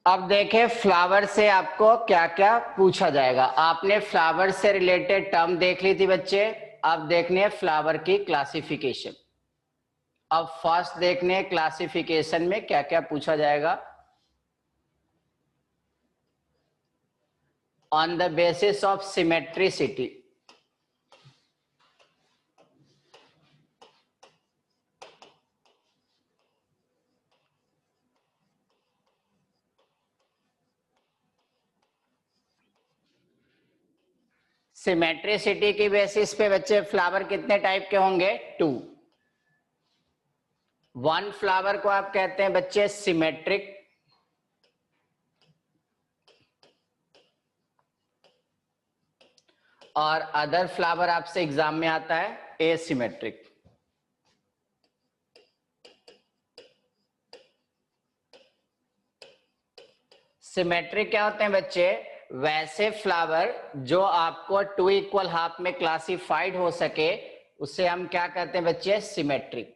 अब देखें फ्लावर से आपको क्या क्या पूछा जाएगा। आपने फ्लावर से रिलेटेड टर्म देख ली थी बच्चे। अब देखने हैं फ्लावर की क्लासिफिकेशन। अब फर्स्ट देखने हैं क्लासिफिकेशन में क्या क्या पूछा जाएगा। On the basis of symmetricity, symmetricity की बेसिस पे बच्चे फ्लावर कितने टाइप के होंगे? 2। वन फ्लावर को आप कहते हैं बच्चे सिमेट्रिक, और अदर फ्लावर आपसे एग्जाम में आता है एसिमेट्रिक। सिमेट्रिक क्या होते हैं बच्चे? वैसे फ्लावर जो आपको 2 इक्वल हाफ में क्लासिफाइड हो सके उसे हम क्या कहते हैं बच्चे? सिमेट्रिक।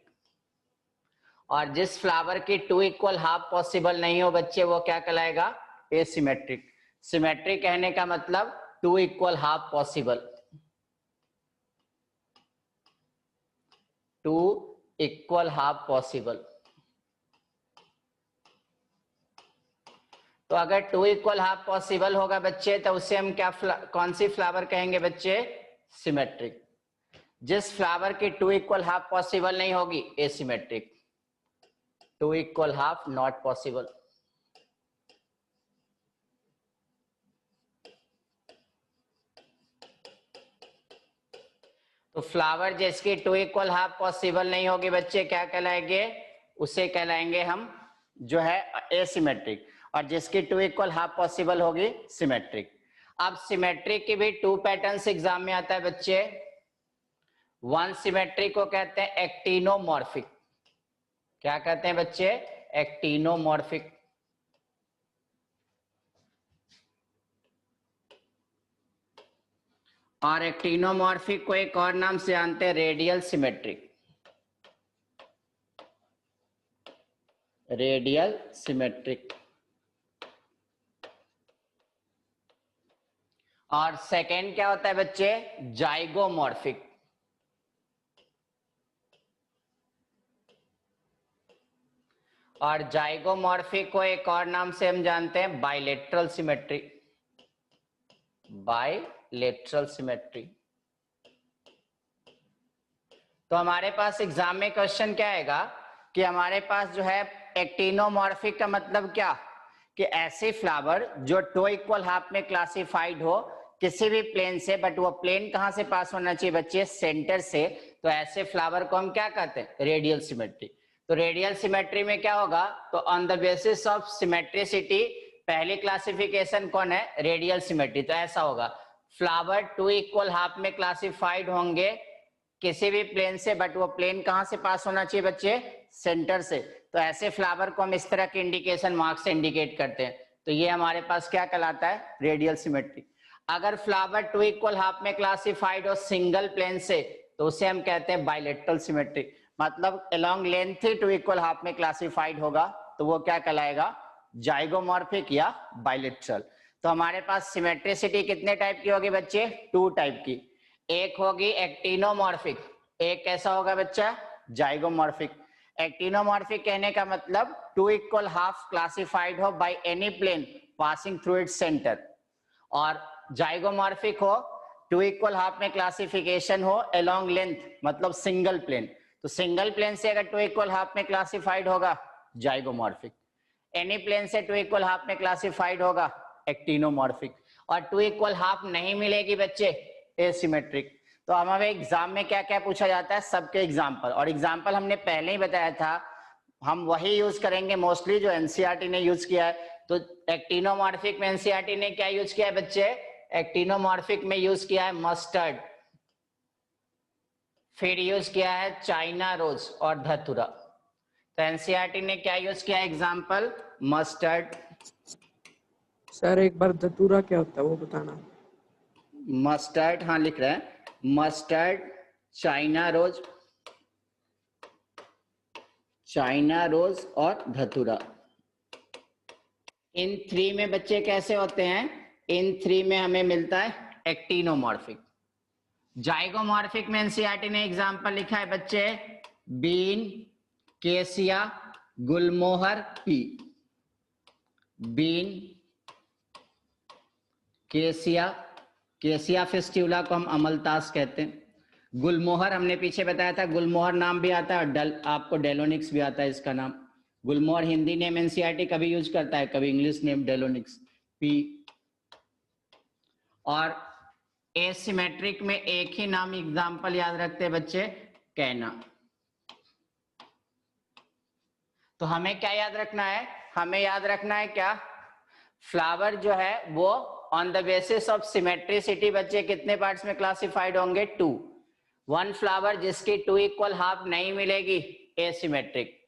और जिस फ्लावर की 2 इक्वल हाफ पॉसिबल नहीं हो बच्चे वो क्या कहलाएगा? एसिमेट्रिक। सिमेट्रिक कहने का मतलब 2 equal half possible, 2 equal half possible. तो अगर 2 इक्वल हाफ पॉसिबल होगा बच्चे तो उसे हम क्या कौन सी फ्लावर कहेंगे बच्चे? सिमेट्रिक। जिस फ्लावर की 2 इक्वल हाफ पॉसिबल नहीं होगी asymmetric. 2 equal half not possible. तो फ्लावर जिसकी 2 इक्वल हाफ पॉसिबल नहीं होगी बच्चे क्या कहलाएंगे? उसे कहलाएंगे हम जो है एसिमेट्रिक। और जिसकी 2 इक्वल हाफ पॉसिबल होगी सिमेट्रिक। अब सिमेट्रिक की भी 2 पैटर्न्स एग्जाम में आता है बच्चे। वन सिमेट्रिक को कहते हैं एक्टिनोमॉर्फिक। क्या कहते हैं बच्चे? एक्टिनोमॉर्फिक। और एक्टिनोमॉर्फिक को एक और नाम से जानते हैं रेडियल सिमेट्रिक। Radial symmetric. और सेकेंड क्या होता है बच्चे? जाइगोमॉर्फिक। और जाइगोमॉर्फिक को एक और नाम से हम जानते हैं बाइलेटरल सिमेट्री। Bilateral symmetry. तो हमारे पास एग्जाम में क्वेश्चन क्या आएगा कि हमारे पास जो है एक्टिनोमॉर्फिक का मतलब क्या? कि ऐसे फ्लावर जो 2 इक्वल हाफ में क्लासिफाइड हो किसी भी प्लेन से, बट वो प्लेन कहां से पास होना चाहिए बच्चे? सेंटर से। तो ऐसे फ्लावर को हम क्या कहते हैं? Radial symmetry. तो रेडियल सिमेट्री में क्या होगा? तो on the basis of symmetricity पहली क्लासिफिकेशन कौन है? Radial symmetry. तो ऐसा होगा फ्लावर 2 इक्वल हाफ में क्लासिफाइड होंगे किसी भी प्लेन से, बट वो प्लेन कहां से पास होना चाहिए बच्चे? सेंटर से। तो ऐसे फ्लावर को हम इस तरह के इंडिकेशन मार्क से इंडिकेट करते हैं। तो ये हमारे पास क्या कहलाता है? Radial symmetry. अगर फ्लावर 2 इक्वल हाफ में क्लासिफाइड हो सिंगल प्लेन से तो उसे हम कहते हैं बाइलेटरल सिमेट्री। मतलब अलोंग लेंथ ही 2 इक्वल हाफ में क्लासिफाइड होगा तो वो क्या कहलाएगा? जाइगोमॉर्फिक या बाइलेटरल। तो हमारे पास सिमेट्रिसिटी कितने टाइप की होगी बच्चे? 2 टाइप की। एक होगी एक्टिनोमॉर्फिक, एक कैसा होगा बच्चा? जाइगोमॉर्फिक। एक्टिनोमॉर्फिक कहने का मतलब 2 इक्वल हाफ क्लासिफाइड हो by any plane passing through its centre. और जाइगोमॉर्फिक हो 2 इक्वल हाफ में क्लासिफिकेशन हो अलोंग लेंथ, मतलब सिंगल प्लेन। तो सिंगल प्लेन से अगर 2 इक्वल हाफ में क्लासिफाइड होगा जाइगोमॉर्फिक। एनी प्लेन से 2 इक्वल हाफ में क्लासिफाइड होगा एक्टिनोमॉर्फिक। और 2 इक्वल हाफ नहीं मिलेगी बच्चे एसिमेट्रिक। तो हमें एग्जाम में क्या क्या पूछा जाता है? सबके एग्जाम्पल। और एग्जाम्पल हमने पहले ही बताया था, हम वही यूज करेंगे मोस्टली जो एनसीईआरटी ने यूज किया है। तो एक्टिनोमॉर्फिक में एनसीईआरटी ने क्या यूज किया है बच्चे? एक्टिनोमॉर्फिक में यूज किया है मस्टर्ड, फिर यूज किया है चाइना रोज और धतुरा। तो एनसीईआरटी ने क्या यूज किया? Example mustard. सर एक बार धतूरा क्या होता है वो बताना। मस्टर्ड, हाँ लिख रहे हैं, mustard, China rose, China rose और धतूरा। इन 3 में बच्चे कैसे होते हैं? इन 3 में हमें मिलता है एक्टिनोमॉर्फिक। जाइगोमॉर्फिक में एनसीईआरटी ने एग्जांपल लिखा है बच्चे, बीन, केसिया, गुलमोहर, पी। बीन, केसिया, केसिया फिस्ट्यूला को हम अमलतास कहते हैं। गुलमोहर हमने पीछे बताया था, गुलमोहर नाम भी आता है और आपको डेलोनिक्स भी आता है इसका नाम। गुलमोहर हिंदी नेम एनसीईआरटी कभी यूज करता है, कभी इंग्लिश नेम डेलोनिक्स, पी। और एसिमेट्रिक में एक ही नाम एग्जांपल याद रखते हैं बच्चे, कैना। तो हमें क्या याद रखना है? हमें याद रखना है क्या? फ्लावर जो है वो on the basis of symmetricity बच्चे कितने पार्ट्स में क्लासिफाइड होंगे? 2। वन फ्लावर जिसकी 2 इक्वल हाफ नहीं मिलेगी, एसिमेट्रिक।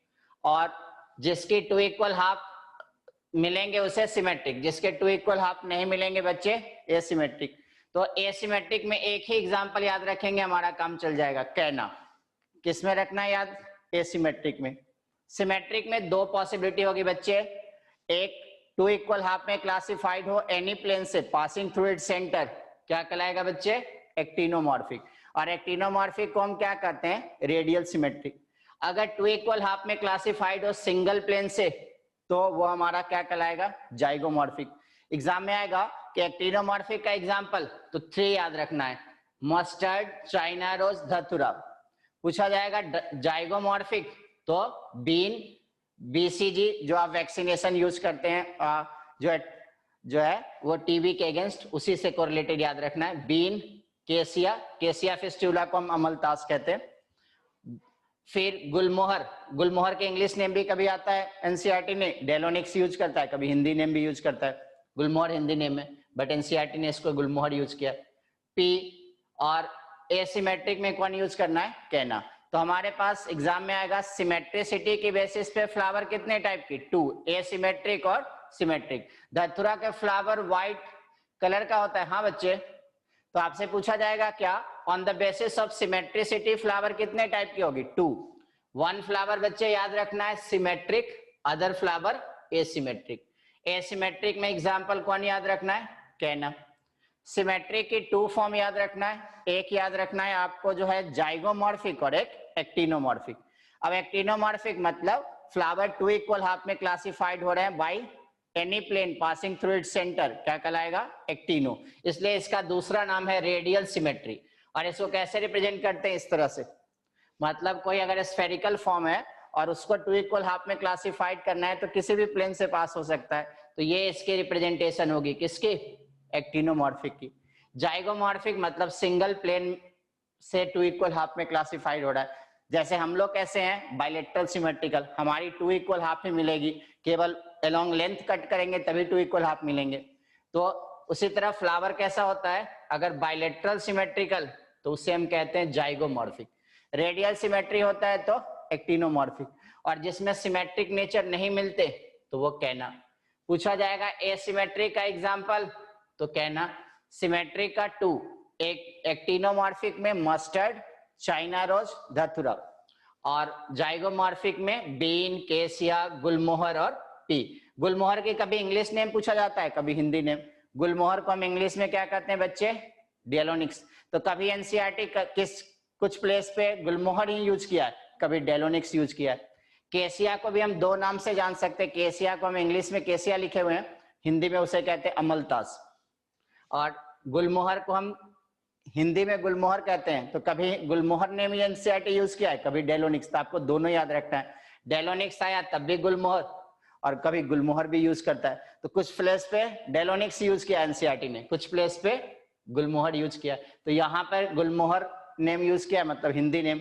और जिसकी 2 इक्वल हाफ मिलेंगे उसे सिमेट्रिक। जिसके 2 इक्वल हाफ नहीं मिलेंगे बच्चे, एसिमेट्रिक। तो एसिमेट्रिक में एक ही एग्जांपल याद रखेंगे, हमारा काम चल जाएगा, कैना। किस में रखना है याद? एसिमेट्रिक में। सिमेट्रिक में 2 पॉसिबिलिटी होगी बच्चे, एक 2 इक्वल हाफ में क्लासिफाइड हो एनी प्लेन से पासिंग थ्रू इट्स सेंटर, क्या कहलाएगा बच्चे? एक्टिनोमॉर्फिक। और एक्टिनोमॉर्फिक को हम क्या कहते हैं? Radial symmetric. अगर 2 इक्वल हाफ में क्लासिफाइड हो सिंगल प्लेन से, तो वो हमारा क्या कहलाएगा? जाइगोमॉर्फिक। एग्जाम में आएगा कि एक्टिनोमॉर्फिक का एग्जांपल, तो 3 याद रखना है, मस्टर्ड, चाइना रोज, धतूरा। पूछा जाएगा जाइगोमॉर्फिक, तो बीन, बीसीजी जो आप वैक्सीनेशन यूज करते हैं, जो है वो टीबी के अगेंस्ट, उसी से कोरिलेटेड याद रखना है। बीन, केसिया, केसिया फिस्ट्यूला को हम अमलतास कहते हैं। फिर गुलमोहर, गुलमोहर के इंग्लिश नेम भी कभी आता है एनसीईआरटी ने, डेलोनिक्स यूज करता है, कभी हिंदी नेम भी यूज करता है। गुलमोहर हिंदी नेम है बट एनसीईआरटी ने इसको गुलमोहर यूज किया। पी, और एसिमेट्रिक में कौन यूज करना है? कैना। तो हमारे पास एग्जाम में आएगा सिमेट्रिसिटी की बेसिस पे फ्लावर कितने टाइप की? 2, एसिमेट्रिक और सिमेट्रिक। धतूरा के फ्लावर व्हाइट कलर का होता है, हाँ बच्चे। तो आपसे पूछा जाएगा क्या, on the basis of symmetricity flower कितने टाइप की होगी? 2। 1 फ्लावर बच्चे याद रखना है symmetric, other flower asymmetric. Asymmetric में एग्जांपल कौन याद रखना है? कैना। सिमेट्रिक की 2 फॉर्म याद रखना है, एक याद रखना है आपको जो है जाइगोमॉर्फिक और एक एक्टिनोमॉर्फिक। अब एक्टिनोमॉर्फिक मतलब फ्लावर 2 इक्वल हाफ में क्लासिफाइड हो रहे हैं by any plane passing through its centre, क्या कहलाएगा? एक्टिनो। इसलिए इसका दूसरा नाम है रेडियल सिमेट्री। और इसको कैसे रिप्रेजेंट करते हैं? इस तरह से, मतलब कोई अगर स्फेरिकल फॉर्म है और उसको 2 इक्वल हाफ में क्लासिफाइड करना है तो किसी भी प्लेन से पास हो सकता है, तो ये इसकी रिप्रेजेंटेशन होगी, किसकी? एक्टिनोमॉर्फिक की। जाइगोमॉर्फिक मतलब सिंगल प्लेन से 2 इक्वल हाफ में क्लासिफाइड हो रहा है। जैसे हम लोग कैसे हैं? बाइलेटरल सिमेट्रिकल, हमारी 2 इक्वल हाफ ही मिलेगी, केवल अलोंग लेंथ कट करेंगे तभी 2 इक्वल हाफ मिलेंगे। तो उसी तरह फ्लावर कैसा होता है? अगर बाइलेटरल सिमेट्रिकल तो उसे हम कहते हैं जाइगोमॉर्फिक। रेडियल सिमेट्री होता है तो एक्टिनोमॉर्फिक। और जिसमें सिमेट्रिक नेचर नहीं मिलते तो वो कैना। पूछा जाएगा एसिमेट्रिक का एग्जांपल, तो कहना सिमेट्रिक का 2, एक एक्टिनोमॉर्फिक में मस्टर्ड, चाइना रोज, धतूरा। और जाइगोमॉर्फिक में बीन, केसिया, गुलमोहर और पी। गुलमोहर की कभी इंग्लिश नेम पूछा जाता है, कभी हिंदी नेम। गुलमोहर को हम इंग्लिश में क्या कहते हैं बच्चे? डेलोनिक्स। तो कभी एनसीईआरटी किस कुछ प्लेस पे गुलमोहर ही यूज किया है, कभी डेलोनिक्स यूज किया है। केसिया को भी हम 2 नाम से जान सकते हैं, केसिया को हम इंग्लिश में केसिया लिखे हुए हैं, हिंदी में उसे कहते हैं अमलतास। और गुलमोहर को हम हिंदी में गुलमोहर कहते हैं, तो कभी गुलमोहर ने भी एनसीईआरटी यूज किया है, कभी डेलोनिक्स। तो आपको दोनों याद रखना है, डेलोनिक्स आया तब भी गुलमोहर, और कभी गुलमोहर भी यूज करता है। तो कुछ प्लेस पे डेलोनिक्स यूज किया एनसीईआरटी ने, कुछ प्लेस पे गुलमोहर यूज किया। तो यहाँ पर गुलमोहर नेम यूज किया मतलब हिंदी नेम।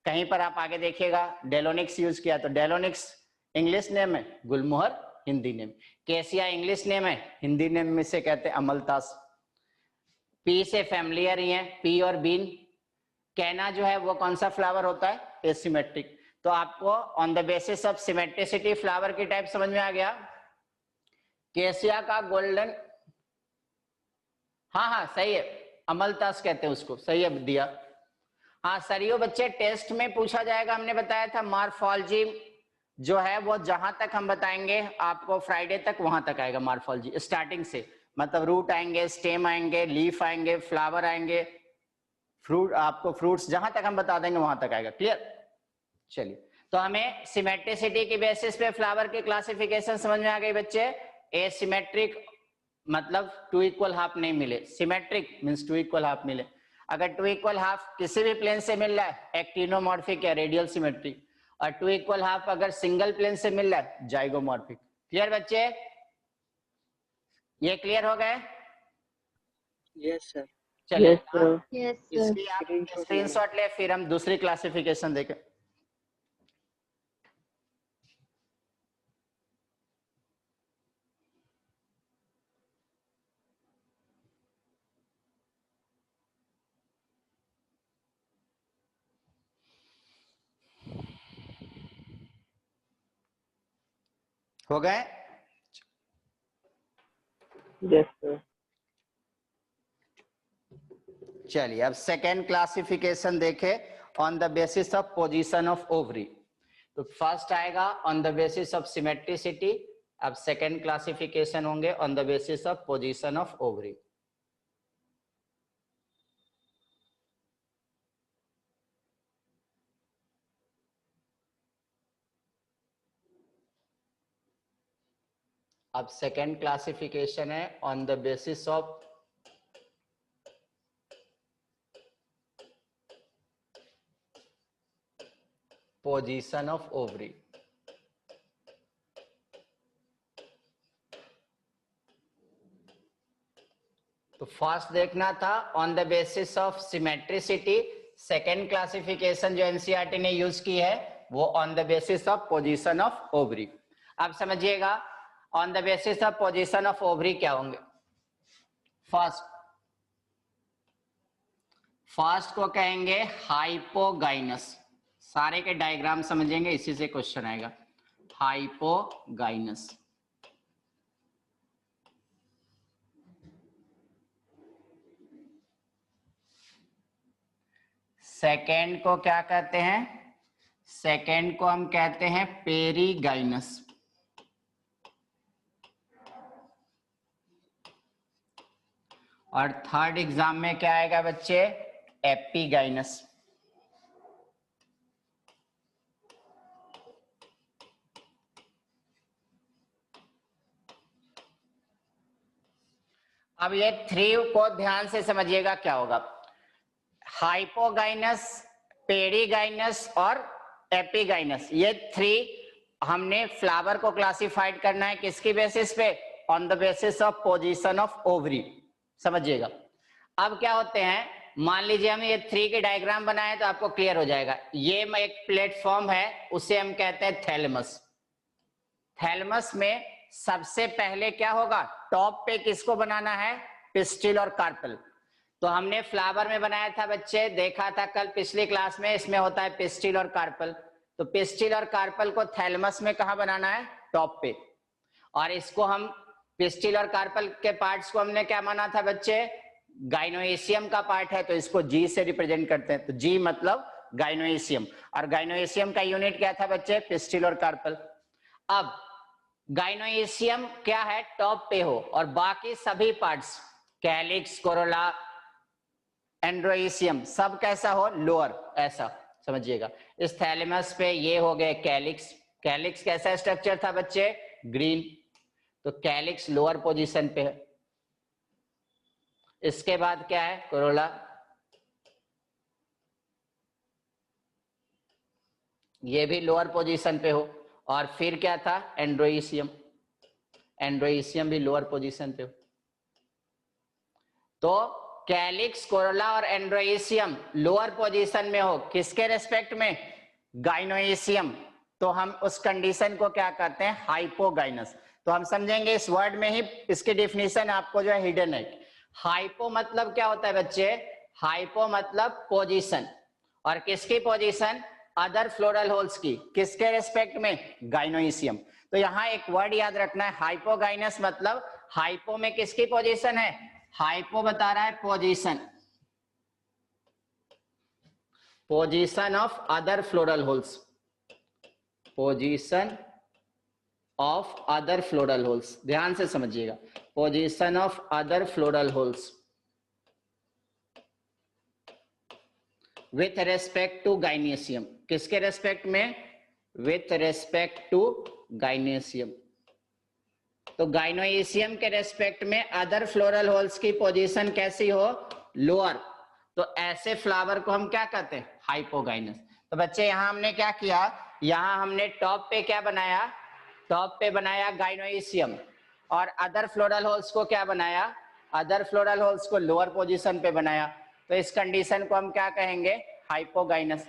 कहीं पर आप आगे देखिएगा डेलोनिक्स यूज किया, तो डेलोनिक्स इंग्लिश नेम है, गुलमोहर हिंदी नेम। केसिया इंग्लिश नेम है, हिंदी नेम में से कहते हैं अमलतास। पी से फैमिलियर ही है, पी और बीन। कैना जो है वो कौन सा फ्लावर होता है? एसिमेट्रिक। तो आपको on the basis of symmetricity flower की टाइप समझ में आ गया। केसिया का गोल्डन, हाँ सही है, अमलतास कहते हैं उसको, सही है दिया। हाँ सरियो बच्चे टेस्ट में पूछा जाएगा, हमने बताया था मार्फोलॉजी जो है वो जहां तक हम बताएंगे आपको फ्राइडे तक, वहां तक आएगा मॉर्फोलॉजी स्टार्टिंग से, मतलब रूट आएंगे, स्टेम आएंगे, लीफ आएंगे, फ्लावर आएंगे, फ्रूट, आपको फ्रूट्स जहां तक हम बता देंगे वहां तक आएगा। क्लियर? चलिए, तो हमें सिमेट्रिसिटी की बेसिस पे फ्लावर की क्लासिफिकेशन समझ में आ गई बच्चे। एसिमेट्रिक मतलब टू इक्वल हाफ नहीं मिले, symmetric means two equal half मिले। अगर टू इक्वल हाफ किसी भी प्लेन से मिल रहा है, एक्टिनोमॉर्फिक या रेडियल सिमेट्रिक, और टू इक्वल हाफ अगर सिंगल प्लेन से मिल रहा है, जाइगोमॉर्फिक। क्लियर बच्चे? ये क्लियर हो गए? Yes sir. चलिए, यस सर। Yes sir. इसकी आप स्क्रीनशॉट ले, फिर हम दूसरी क्लासिफिकेशन देखें। हो गए? Yes sir. चलिए, अब सेकेंड क्लासिफिकेशन देखें on the basis of position of ovary. तो फर्स्ट आएगा on the basis of symmetricity, अब सेकेंड क्लासिफिकेशन होंगे on the basis of position of ovary. अब सेकेंड क्लासिफिकेशन है on the basis of position of ovary. तो first देखना था on the basis of symmetricity, second classification जो NCERT ने use की है वो on the basis of position of ovary. अब समझिएगा on the basis of position of ovary क्या होंगे। फर्स्ट को कहेंगे हाइपोगाइनस, सारे के डायग्राम समझेंगे, इसी से क्वेश्चन आएगा। हाइपोगाइनस। सेकेंड को क्या कहते हैं? सेकेंड को हम कहते हैं पेरीगाइनस। और थर्ड एग्जाम में क्या आएगा बच्चे? एपिगाइनस। अब ये थ्री को ध्यान से समझिएगा क्या होगा। हाइपोगाइनस, पेरीगाइनस और एपिगाइनस, ये थ्री हमने फ्लावर को क्लासिफाइड करना है किसकी बेसिस पे? On the basis of position of ovary. समझिएगा। अब क्या होते हैं, मान लीजिए हम ये थ्री के डायग्राम बनाए तो आपको क्लियर हो जाएगा। ये एक प्लेटफॉर्म है, उसे हम कहते हैं थैलेमस। थैलेमस में सबसे पहले क्या होगा? टॉप पे किसको बनाना है? पिस्टिल और कार्पल। तो हमने फ्लावर में बनाया था बच्चे, देखा था कल पिछली क्लास में, इसमें होता है पिस्टिल और कार्पल। तो पिस्टिल और कार्पल को थैलेमस में कहां बनाना है? टॉप पे। और इसको हम पिस्टिल और कार्पल के पार्ट्स को हमने क्या माना था बच्चे? गाइनोएशियम का पार्ट है, तो इसको जी से रिप्रेजेंट करते हैं। तो जी मतलब गाइनोएशियम, और गाइनोएशियम का यूनिट क्या था बच्चे? पिस्टिल और कार्पल। अब गाइनोएशियम क्या है? टॉप पे हो, और बाकी सभी पार्ट्स कैलिक्स, कोरोला, एंड्रोइशियम सब कैसा हो? लोअर, ऐसा समझिएगा। इस थैलेमस पे ये हो गए कैलिक्स। कैलिक्स कैसा स्ट्रक्चर था बच्चे? ग्रीन। तो कैलिक्स लोअर पोजीशन पे है। इसके बाद क्या है? कोरोला। ये भी लोअर पोजीशन पे हो। और फिर क्या था? एंड्रोइशियम। एंड्रोइशियम भी लोअर पोजीशन पे हो। तो कैलिक्स, कोरोला और एंड्रोइशियम लोअर पोजीशन में हो, किसके रेस्पेक्ट में? गाइनोइशियम। तो हम उस कंडीशन को क्या कहते हैं? हाइपोगाइनस। तो हम समझेंगे इस वर्ड में ही, इसकी डिफिनीशन आपको जो है हिडन है। हाइपो मतलब क्या होता है बच्चे? हाइपो मतलब पोजीशन, और किसकी पोजीशन? अदर फ्लोरल होल्स की। किसके रेस्पेक्ट में? गाइनोइशियम। तो यहां एक वर्ड याद रखना है, हाइपोगाइनस मतलब हाइपो में किसकी पोजीशन है? हाइपो बता रहा है position, position of other floral whorls. Position of other floral whorls, ध्यान से समझिएगा, position of other floral whorls with respect to gynoecium. किसके रेस्पेक्ट में? With respect to gynoecium. तो गाइनोइसियम के रेस्पेक्ट में अदर फ्लोरल होल्स की पोजीशन कैसी हो? लोअर। तो ऐसे फ्लावर को हम क्या कहते हैं? हाइपोगाइनस। तो बच्चे यहां हमने क्या किया, यहां हमने टॉप पे क्या बनाया? टॉप पे बनाया गाइनोइसियम, और अदर फ्लोरल होल्स को क्या बनाया? अदर फ्लोरल होल्स को लोअर पोजीशन पे बनाया। तो इस कंडीशन को हम क्या कहेंगे? हाइपोगाइनस।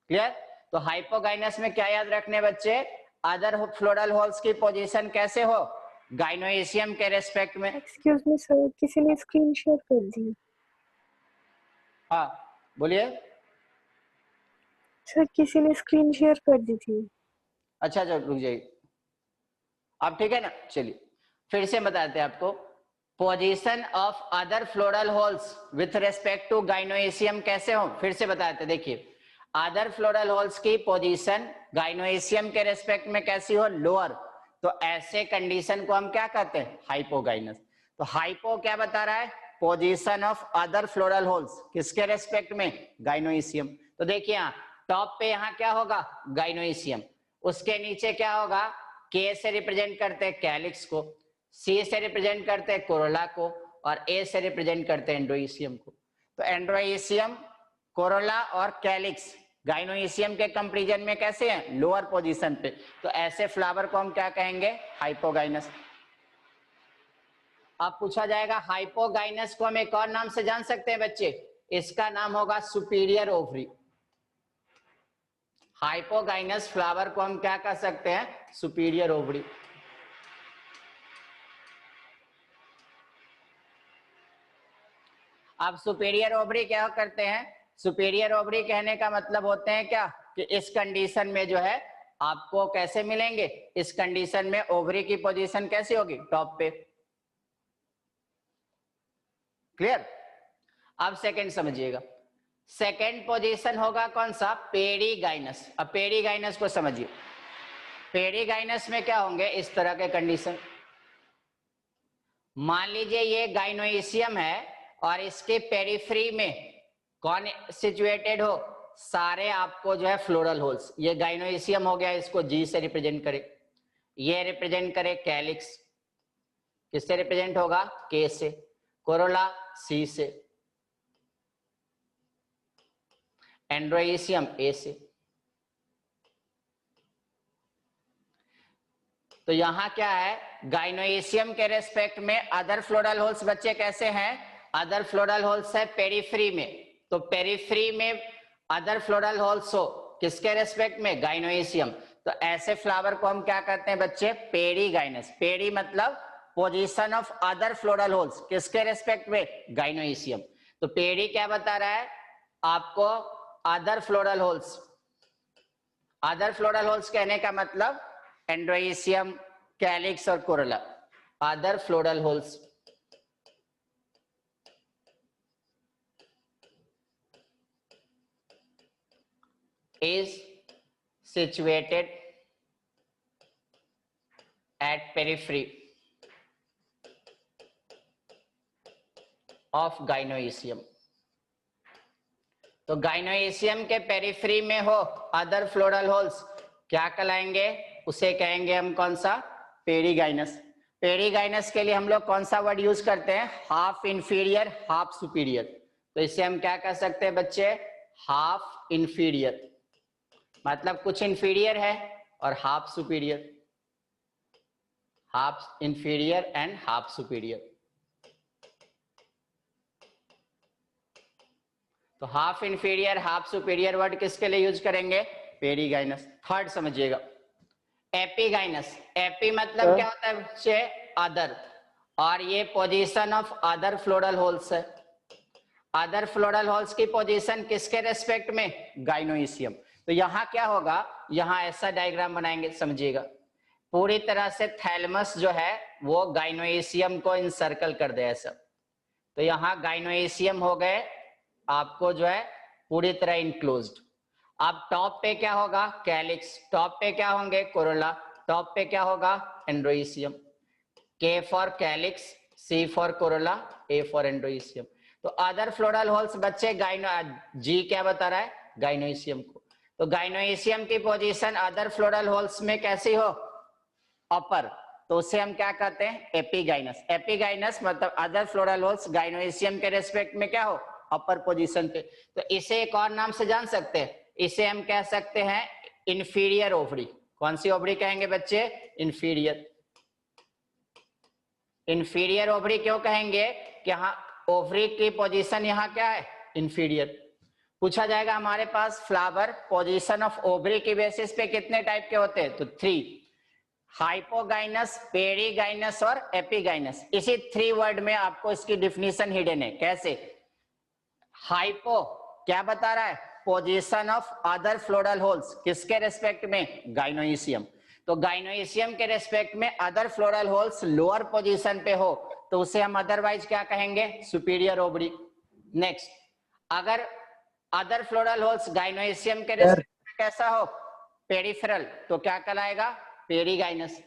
क्लियर? तो हाइपोगाइनस में क्या याद रखने बच्चे? अदर फ्लोरल होल्स की पोजीशन कैसे हो? गाइनोइसियम के रेस्पेक्ट में। एक्सक्यूज मी सर, किसी ने स्क्रीन शेयर कर दी। हाँ बोलिए। सर किसी ने स्क्रीन शेयर कर दी थी। अच्छा चलो रुक जाइए, अब ठीक है ना। चलिए फिर से बताते हैं आपको। Position of other floral whorls with respect to gynoecium कैसे हो? फिर से बताते, देखिए अदर फ्लोरल होल्स की पोजीशन गाइनोइसियम के रेस्पेक्ट में कैसी हो? लोअर। तो ऐसे कंडीशन को हम क्या कहते हैं? हाइपोगाइनस। तो हाइपो क्या बता रहा है? Position of other floral whorls, किसके रेस्पेक्ट में? गाइनोइसियम। तो देखिए यहाँ टॉप पे यहाँ क्या होगा? गाइनोइसियम। उसके नीचे क्या होगा? के से रिप्रेजेंट करते हैं कैलिक्स को, सी से रिप्रेजेंट करते हैं कोरोला को, और ए से रिप्रेजेंट करते हैं एंड्रोइसियम को। तो एंड्रोइसियम, कोरोला और कैलिक्स गाइनोइसियम के कंपैरिजन में कैसे हैं? लोअर पोजीशन पे। तो ऐसे फ्लावर को हम क्या कहेंगे? हाइपोगाइनस। अब पूछा जाएगा हाइपोगाइनस को हम एक और नाम से जान सकते हैं बच्चे, इसका नाम होगा सुपीरियर ओवरी। हाइपोगाइनस फ्लावर को हम क्या कह सकते हैं? Superior ovary. अब सुपीरियर ओवरी क्या करते हैं? सुपीरियर ओवरी कहने का मतलब होते हैं क्या, कि इस कंडीशन में जो है आपको कैसे मिलेंगे? इस कंडीशन में ओवरी की पोजीशन कैसी होगी? टॉप पे। क्लियर? अब सेकंड समझिएगा। सेकंड पोजीशन होगा कौन सा? पेरीगाइनस। अब पेरीगाइनस को समझिए। पेरीगाइनस में क्या होंगे? इस तरह के कंडीशन। मान लीजिए ये गाइनोइसियम है और इसके पेरिफ्री में कौन सिचुएटेड हो? सारे आपको जो है फ्लोरल होल्स। ये गाइनोइसियम हो गया, इसको जी से रिप्रेजेंट करे, ये रिप्रेजेंट करे कैलिक्स, किससे रिप्रेजेंट होगा? के से, कोरोला सी से, एंड्रोइसियम ए से। तो यहां क्या है? गाइनोइसियम के रेस्पेक्ट में अदर फ्लोरल होल्स बच्चे कैसे हैं? अदर फ्लोरल होल्स है पेरिफ्री में। तो पेरिफ्री में अदर फ्लोरल होल्स हो, किसके रेस्पेक्ट में? गाइनोइसियम। तो ऐसे फ्लावर को हम क्या कहते हैं बच्चे? पेरीगाइनस। पेरी मतलब position of other floral whorls, किसके रेस्पेक्ट में? गाइनोइसियम। तो पेरी क्या बता रहा है आपको? Other floral holes. Other floral holes कहने का मतलब एंड्रोइसियम, कैलिक्स और Corolla. Other floral holes is situated at periphery of gynoecium। तो गाइनोइसियम के पेरिफ्री में हो अदर फ्लोरल होल्स, क्या कहलाएंगे? उसे कहेंगे हम कौन सा? पेरीगाइनस। पेरीगाइनस के लिए हम लोग कौन सा वर्ड यूज करते हैं? Half inferior, half superior. तो इसे हम क्या कह सकते हैं बच्चे? हाफ इंफीरियर, मतलब कुछ इंफीरियर है और half superior. Half inferior and half superior. तो half inferior, half superior word किसके लिए यूज करेंगे? पेरीगाइनस। थर्ड समझिएगा, एपीगाइनस। एपी मतलब क्या होता है बच्चे? अदर। और ये position of other floral whorls है। अदर फ्लोरल होल्स की पोजीशन किसके रेस्पेक्ट में? गाइनोइसियम। तो यहां क्या होगा? यहां ऐसा डायग्राम बनाएंगे, समझिएगा। पूरी तरह से थैलमस जो है वो गाइनोइसियम को इंसर्कल कर दे ऐसा। तो यहाँ गाइनोइसियम हो गए आपको जो है पूरी तरह इनक्लोज्ड। अब टॉप पे क्या होगा? कैलिक्स। टॉप पे क्या होंगे? कोरोला। टॉप पे क्या होगा? Androecium. K for calyx, C for corolla, A for androecium. तो अदर फ्लोरल होल्स बच्चे G क्या बता रहा है? गाइनोइसियम को। तो गाइनोइसियम की पोजीशन अदर फ्लोरल होल्स में कैसी हो? अपर। तो उसे हम क्या कहते हैं? एपिगाइनस। एपिगाइनस मतलब अदर फ्लोरल होल्स गाइनोइसियम के रेस्पेक्ट में क्या हो? अपर पोजीशन पे। तो इसे एक और नाम से जान सकते हैं, इसे हम कह सकते हैं इंफीरियर ओवरी। कौन सी ओवरी कहेंगे बच्चे? इंफीरियर। इंफीरियर ओवरी क्यों कहेंगे? कि यहाँ ओवरी की पोजीशन यहाँ क्या है? इंफीरियर। पूछा जाएगा हमारे पास फ्लावर पोजीशन ऑफ ओवरी की बेसिस पे कितने टाइप के होते हैं? तो 3, हाइपोगाइनस, पेरीगाइनस और एपिगाइनस। इसी 3 वर्ड में आपको इसकी डिफिनीशन हिडन है। कैसे? हाइपो क्या बता रहा है? Position of other floral whorls, किसके रेस्पेक्ट में? गाइनोइसियम। तो गाइनोइसियम के रेस्पेक्ट में other floral holes lower position पे हो तो उसे हम अदरवाइज क्या कहेंगे? Superior ovary. नेक्स्ट, अगर अदर फ्लोरल होल्स गाइनोइसियम के रेस्पेक्ट में कैसा हो? पेरिफेरल, तो क्या कहलाएगा? Perigynous.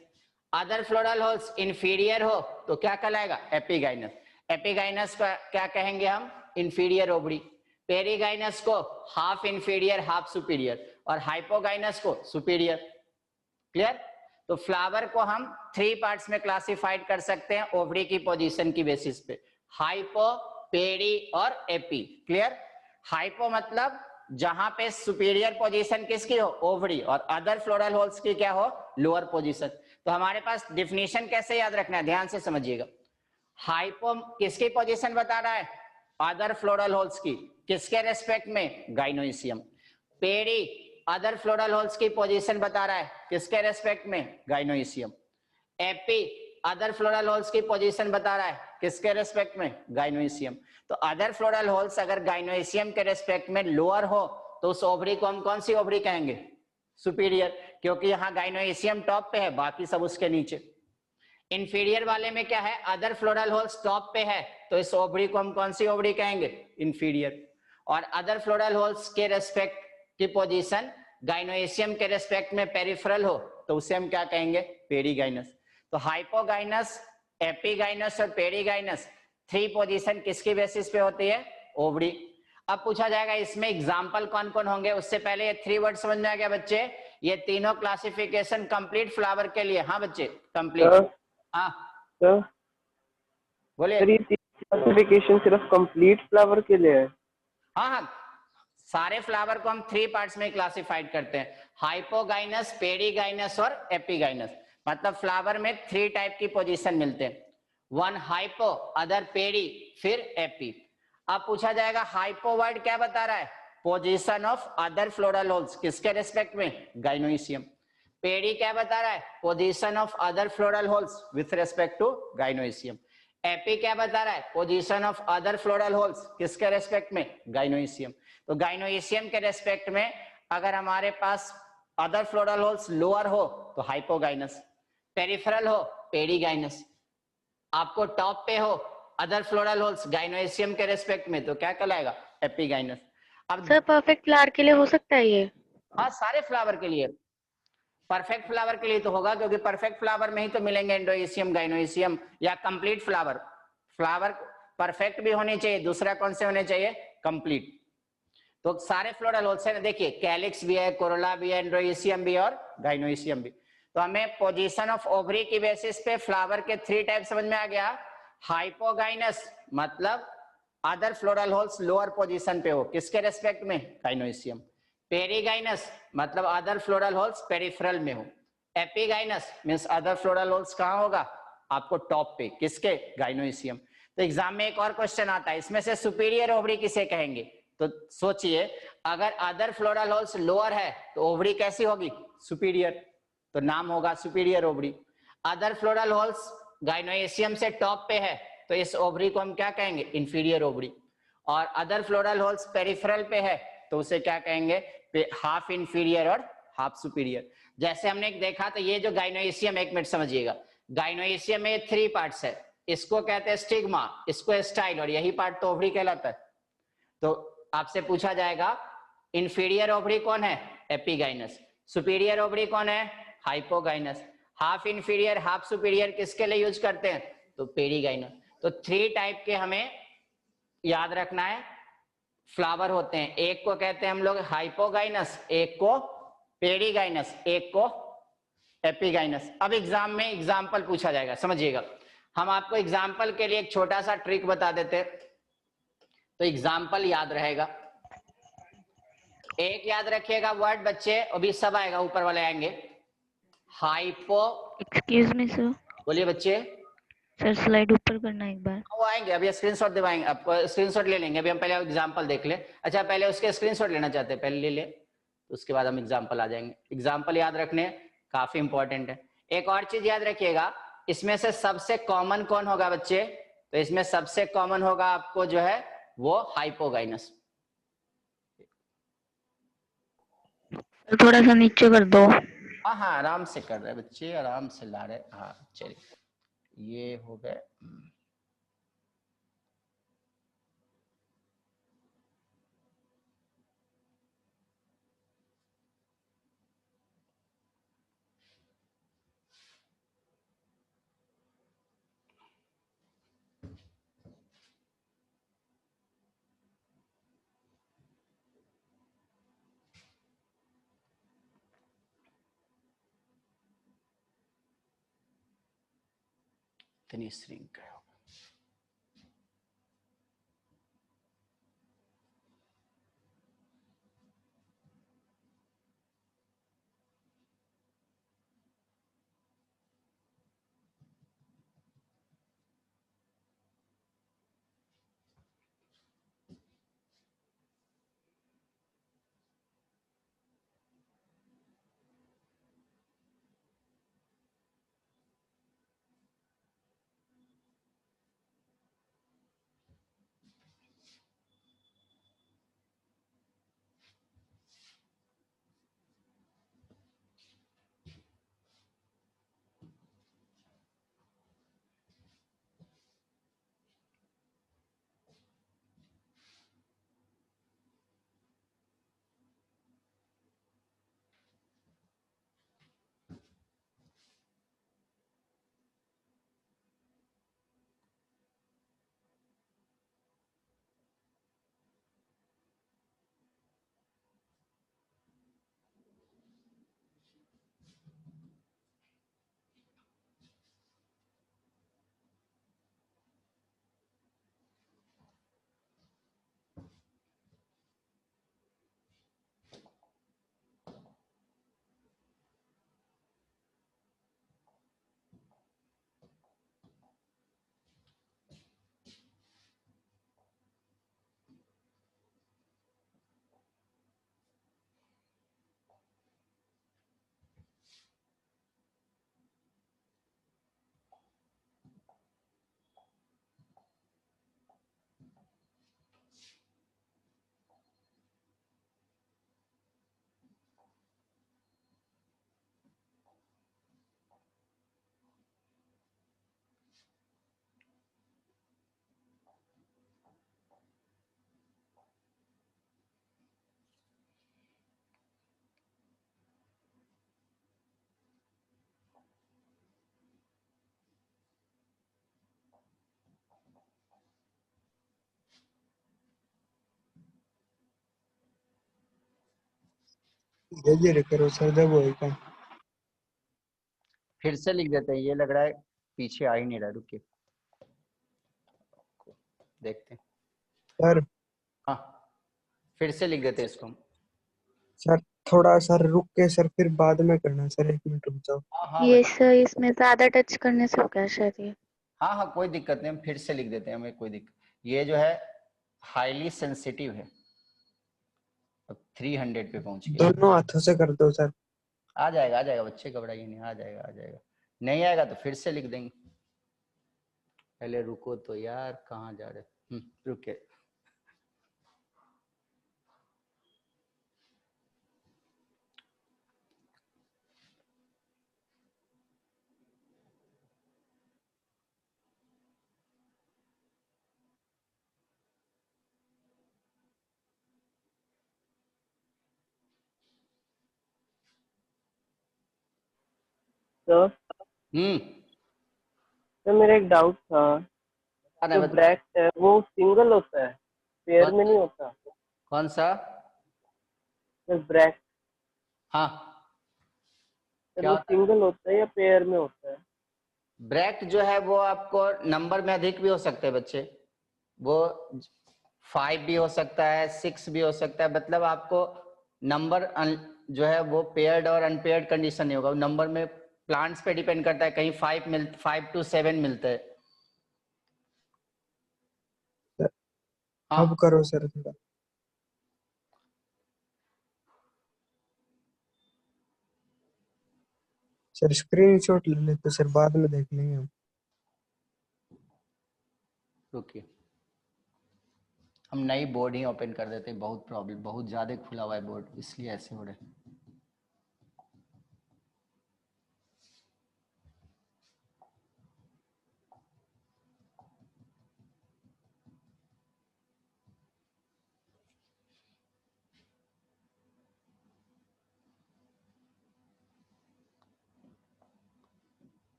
Other floral holes inferior हो तो क्या कहलाएगा? एपिगाइनस। एपिगाइनस का क्या कहेंगे हम? Inferior ovary. पेरीगाइनस को हाफ इंफीरियर हाफ सुपीरियर और हाइपोगाइनस को सुपीरियर। क्लियर? तो फ्लावर को हम 3 पार्ट्स में क्लासिफाइड कर सकते हैं ओवरी की पोजीशन की बेसिस पे, हाइपो, पेरी और एपी। क्लियर? हाइपो मतलब जहां पे सुपीरियर पोजीशन किसकी हो? ओवरी। और अदर फ्लोरल होल्स की क्या हो? Lower position. तो हमारे पास डिफिनीशन कैसे याद रखना है? ध्यान से समझिएगा। हाइपो किसकी पोजीशन बता रहा है? अदर फ्लोरल होल्स की। किसके रेस्पेक्ट में? Gynoecium. Peri other floral whorls की पोजीशन बता रहा है, किसके रेस्पेक्ट में? गाइनोइसियम। एपी अदर फ्लोरल होल्स की पोजीशन बता रहा है, किसके रेस्पेक्ट में? गाइनोइसियम। तो अदर फ्लोरल होल्स अगर गाइनोइसियम के रेस्पेक्ट में लोअर हो तो उस ओवरी को हम कौन सी ओवरी कहेंगे? सुपीरियर, क्योंकि यहाँ गाइनोइसियम टॉप पे है, बाकी सब उसके नीचे। इंफीरियर वाले में क्या है? अदर फ्लोरल होल्स टॉप पे है, तो इस ओवरी को हम कौन सी ओवरी कहेंगे? इंफीरियर। और अदर फ्लोरल होल्स के रेस्पेक्ट की पोजीशन गाइनोइसियम के रेस्पेक्ट में पेरिफेरल हो तो उसे हम क्या कहेंगे? पेरीगाइनस। तो हाइपोगाइनस, एपिगाइनस और पेरीगाइनस 3 पोजीशन किसकी बेसिस पे होती है? ओवरी। अब पूछा जाएगा इसमें एग्जाम्पल कौन कौन होंगे, उससे पहले ये 3 वर्ड समझ में आ गया बच्चे? ये तीनों क्लासिफिकेशन कंप्लीट फ्लावर के लिए। हाँ बच्चे, कंप्लीट। हाँ बोलिए। सर ये क्लासिफिकेशन सिर्फ कंप्लीट फ्लावर के लिए है? हाँ हाँ, सारे फ्लावर को हम 3 पार्ट्स में क्लासिफाइड करते हैं, हाइपोगाइनस, पेरीगाइनस और एपिगाइनस। मतलब फ्लावर में 3 टाइप की पोजीशन मिलते हैं, 1 हाइपो, अदर पेरी, फिर एपी। अब पूछा जाएगा हाइपो वर्ड क्या बता रहा है? Position of other floral whorls, किसके रेस्पेक्ट में? गाइनोइसियम। पेरी क्या बता रहा है? Position of other floral whorls with respect to gynoecium. Epi क्या बता रहा है? Position of other floral whorls, किसके रेस्पेक्ट में? गाइनोइसियम। तो गाइनोइसियम के रेस्पेक्ट में अगर हमारे पास अदर फ्लोरल होल्स लोअर हो तो हाइपोगाइनस, पेरिफेरल हो पेरीगाइनस, आपको टॉप पे हो अदर फ्लोरल होल्स गाइनोइसियम के रेस्पेक्ट में तो क्या कहलाएगा? एपिगाइनस। अब सर परफेक्ट फ्लावर के लिए हो सकता है ये? हाँ, सारे फ्लावर के लिए। परफेक्ट फ्लावर के लिए तो होगा, क्योंकि परफेक्ट फ्लावर में ही तो मिलेंगे एंडोइसियम, गाइनोइसियम या कंप्लीट फ्लावर। फ्लावर परफेक्ट भी होने चाहिए, दूसरा कौन से होने चाहिए? कंप्लीट। तो सारे फ्लोरल होल्स है, देखिए कैलिक्स भी है, कोरोला भी है, एंड्रोइसियम भी और गाइनोइसियम भी। तो हमें पोजीशन ऑफ ओवरी की बेसिस पे फ्लावर के 3 टाइप समझ में आ गया। हाइपोगाइनस मतलब other floral holes lower position पे हो, किसके रेस्पेक्ट में? गाइनोइसियम। पेरीगाइनस मतलब अदर फ्लोरल होल्स पेरिफेरल में हो। Epigynous means other floral holes कहां होगा? आपको टॉप पे, किसके? गाइनोइसियम। तो एग्जाम में एक और क्वेश्चन आता है, इसमें से सुपीरियर ओवरी किसे कहेंगे? तो सोचिए, अगर अदर फ्लोरल होल्स लोअर है तो ओवरी कैसी होगी? सुपीरियर, तो नाम होगा superior ovary. Other floral whorls gynoecium से टॉप पे है तो इस ओवरी को हम क्या कहेंगे? Inferior ovary. और अदर फ्लोरल होल्स पेरिफेरल पे है तो उसे क्या कहेंगे? हाफ इंफीरियर और हाफ सुपीरियर। जैसे हमने देखा, तो ये जो गाइनोइसियम, एक मिनट समझिएगा, गाइनोइसियम में 3 पार्ट्स है, इसको कहते हैं स्टिग्मा, इसको स्टाइल, और यही पार्ट तो ओवरी कहलाता है। तो आपसे पूछा जाएगा इंफीरियर ओवरी कौन है? एपिगाइनस। सुपीरियर ओवरी कौन है? Hypogynous. Half inferior half superior किसके लिए यूज करते हैं? तो पेरीगाइनस। तो 3 टाइप के हमें याद रखना है फ्लावर होते हैं। एक को कहते हैं हम लोग हाइपोगाइनस, एक को पेरीगाइनस, एक को एपिगाइनस। अब एग्जाम में एग्जाम्पल पूछा जाएगा, समझिएगा। हम आपको एग्जाम्पल के लिए एक छोटा सा ट्रिक बता देते, तो एग्जाम्पल याद रहेगा। एक याद रखिएगा वर्ड बच्चे, अभी सब आएगा, ऊपर वाले आएंगे। Hypo, excuse me sir. बोलिए बच्चे। सर स्लाइड ऊपर करना एक बार। वो आएंगे अभी, स्क्रीनशॉट दिवाएंगे आपको, स्क्रीनशॉट ले लेंगे। अभी हम पहले एग्जाम्पल देख ले। अच्छा पहले उसके स्क्रीनशॉट लेना चाहते हैं, पहले ले ले, तो उसके बाद हम एग्जाम्पल आ जाएंगे। एग्जाम्पल याद रखने काफी इंपॉर्टेंट है। एक और चीज याद रखिएगा, इसमें से सबसे कॉमन कौन होगा बच्चे? तो इसमें सबसे कॉमन होगा आपको जो है वो हाइपोगाइनस। थोड़ा सा नीचे कर दो। हाँ हाँ आराम से कर रहे बच्चे, आराम से ला रहे। हाँ चलिए ये हो गए। इतनी श्रिंक है। धीरे करो सर, जब होएगा। फिर से लिख देते हैं, ये लग रहा है पीछे आ ही नहीं रहा, रुकिए देखते हैं। सर हाँ फिर से लिख देते हैं इसको। सर थोड़ा सर रुक के सर फिर बाद में करना सर, 1 मिनट रुक जाओ। हाँ ये सर इसमें ज्यादा टच करने से क्या शायद ये। हाँ हाँ कोई दिक्कत नहीं, हम फिर से लिख देते हैं, हमें कोई दिक्कत। ये जो है हाईली सेंसिटिव है। अब 300 पे पहुंच गया। दोनों हाथों से कर दो सर। आ जाएगा बच्चे, घबराइए नहीं, आ जाएगा आ जाएगा। नहीं आएगा तो फिर से लिख देंगे। पहले रुको तो यार, कहाँ जा रहे? रुके। सर हम्म। सर मेरा एक डाउट था, अरे जो ब्रैक्ट है वो सिंगल होता है, पेयर में नहीं होता? कौन सा? सर ब्रैक्ट, हाँ, सर क्या वो होता है? सिंगल होता है या पेयर में होता है? ब्रैक्ट जो है वो आपको नंबर में अधिक भी हो सकते हैं बच्चे, वो 5 भी हो सकता है, 6 भी हो सकता है, मतलब आपको नंबर जो है वो पेयर्ड और अनपेयर्ड कंडीशन नहीं होगा, नंबर में प्लांट्स पे डिपेंड करता है, कहीं 5 to 7 मिलते हैं। सर, हाँ, अब करो सर थोड़ा। सर स्क्रीनशॉट ले लेते सर, बाद में देख लेंगे हम। रुकिए, हम नई बोर्ड ही ओपन कर देते हैं, बहुत प्रॉब्लम, बहुत ज्यादा खुला हुआ है बोर्ड, इसलिए ऐसे हो रहे हैं।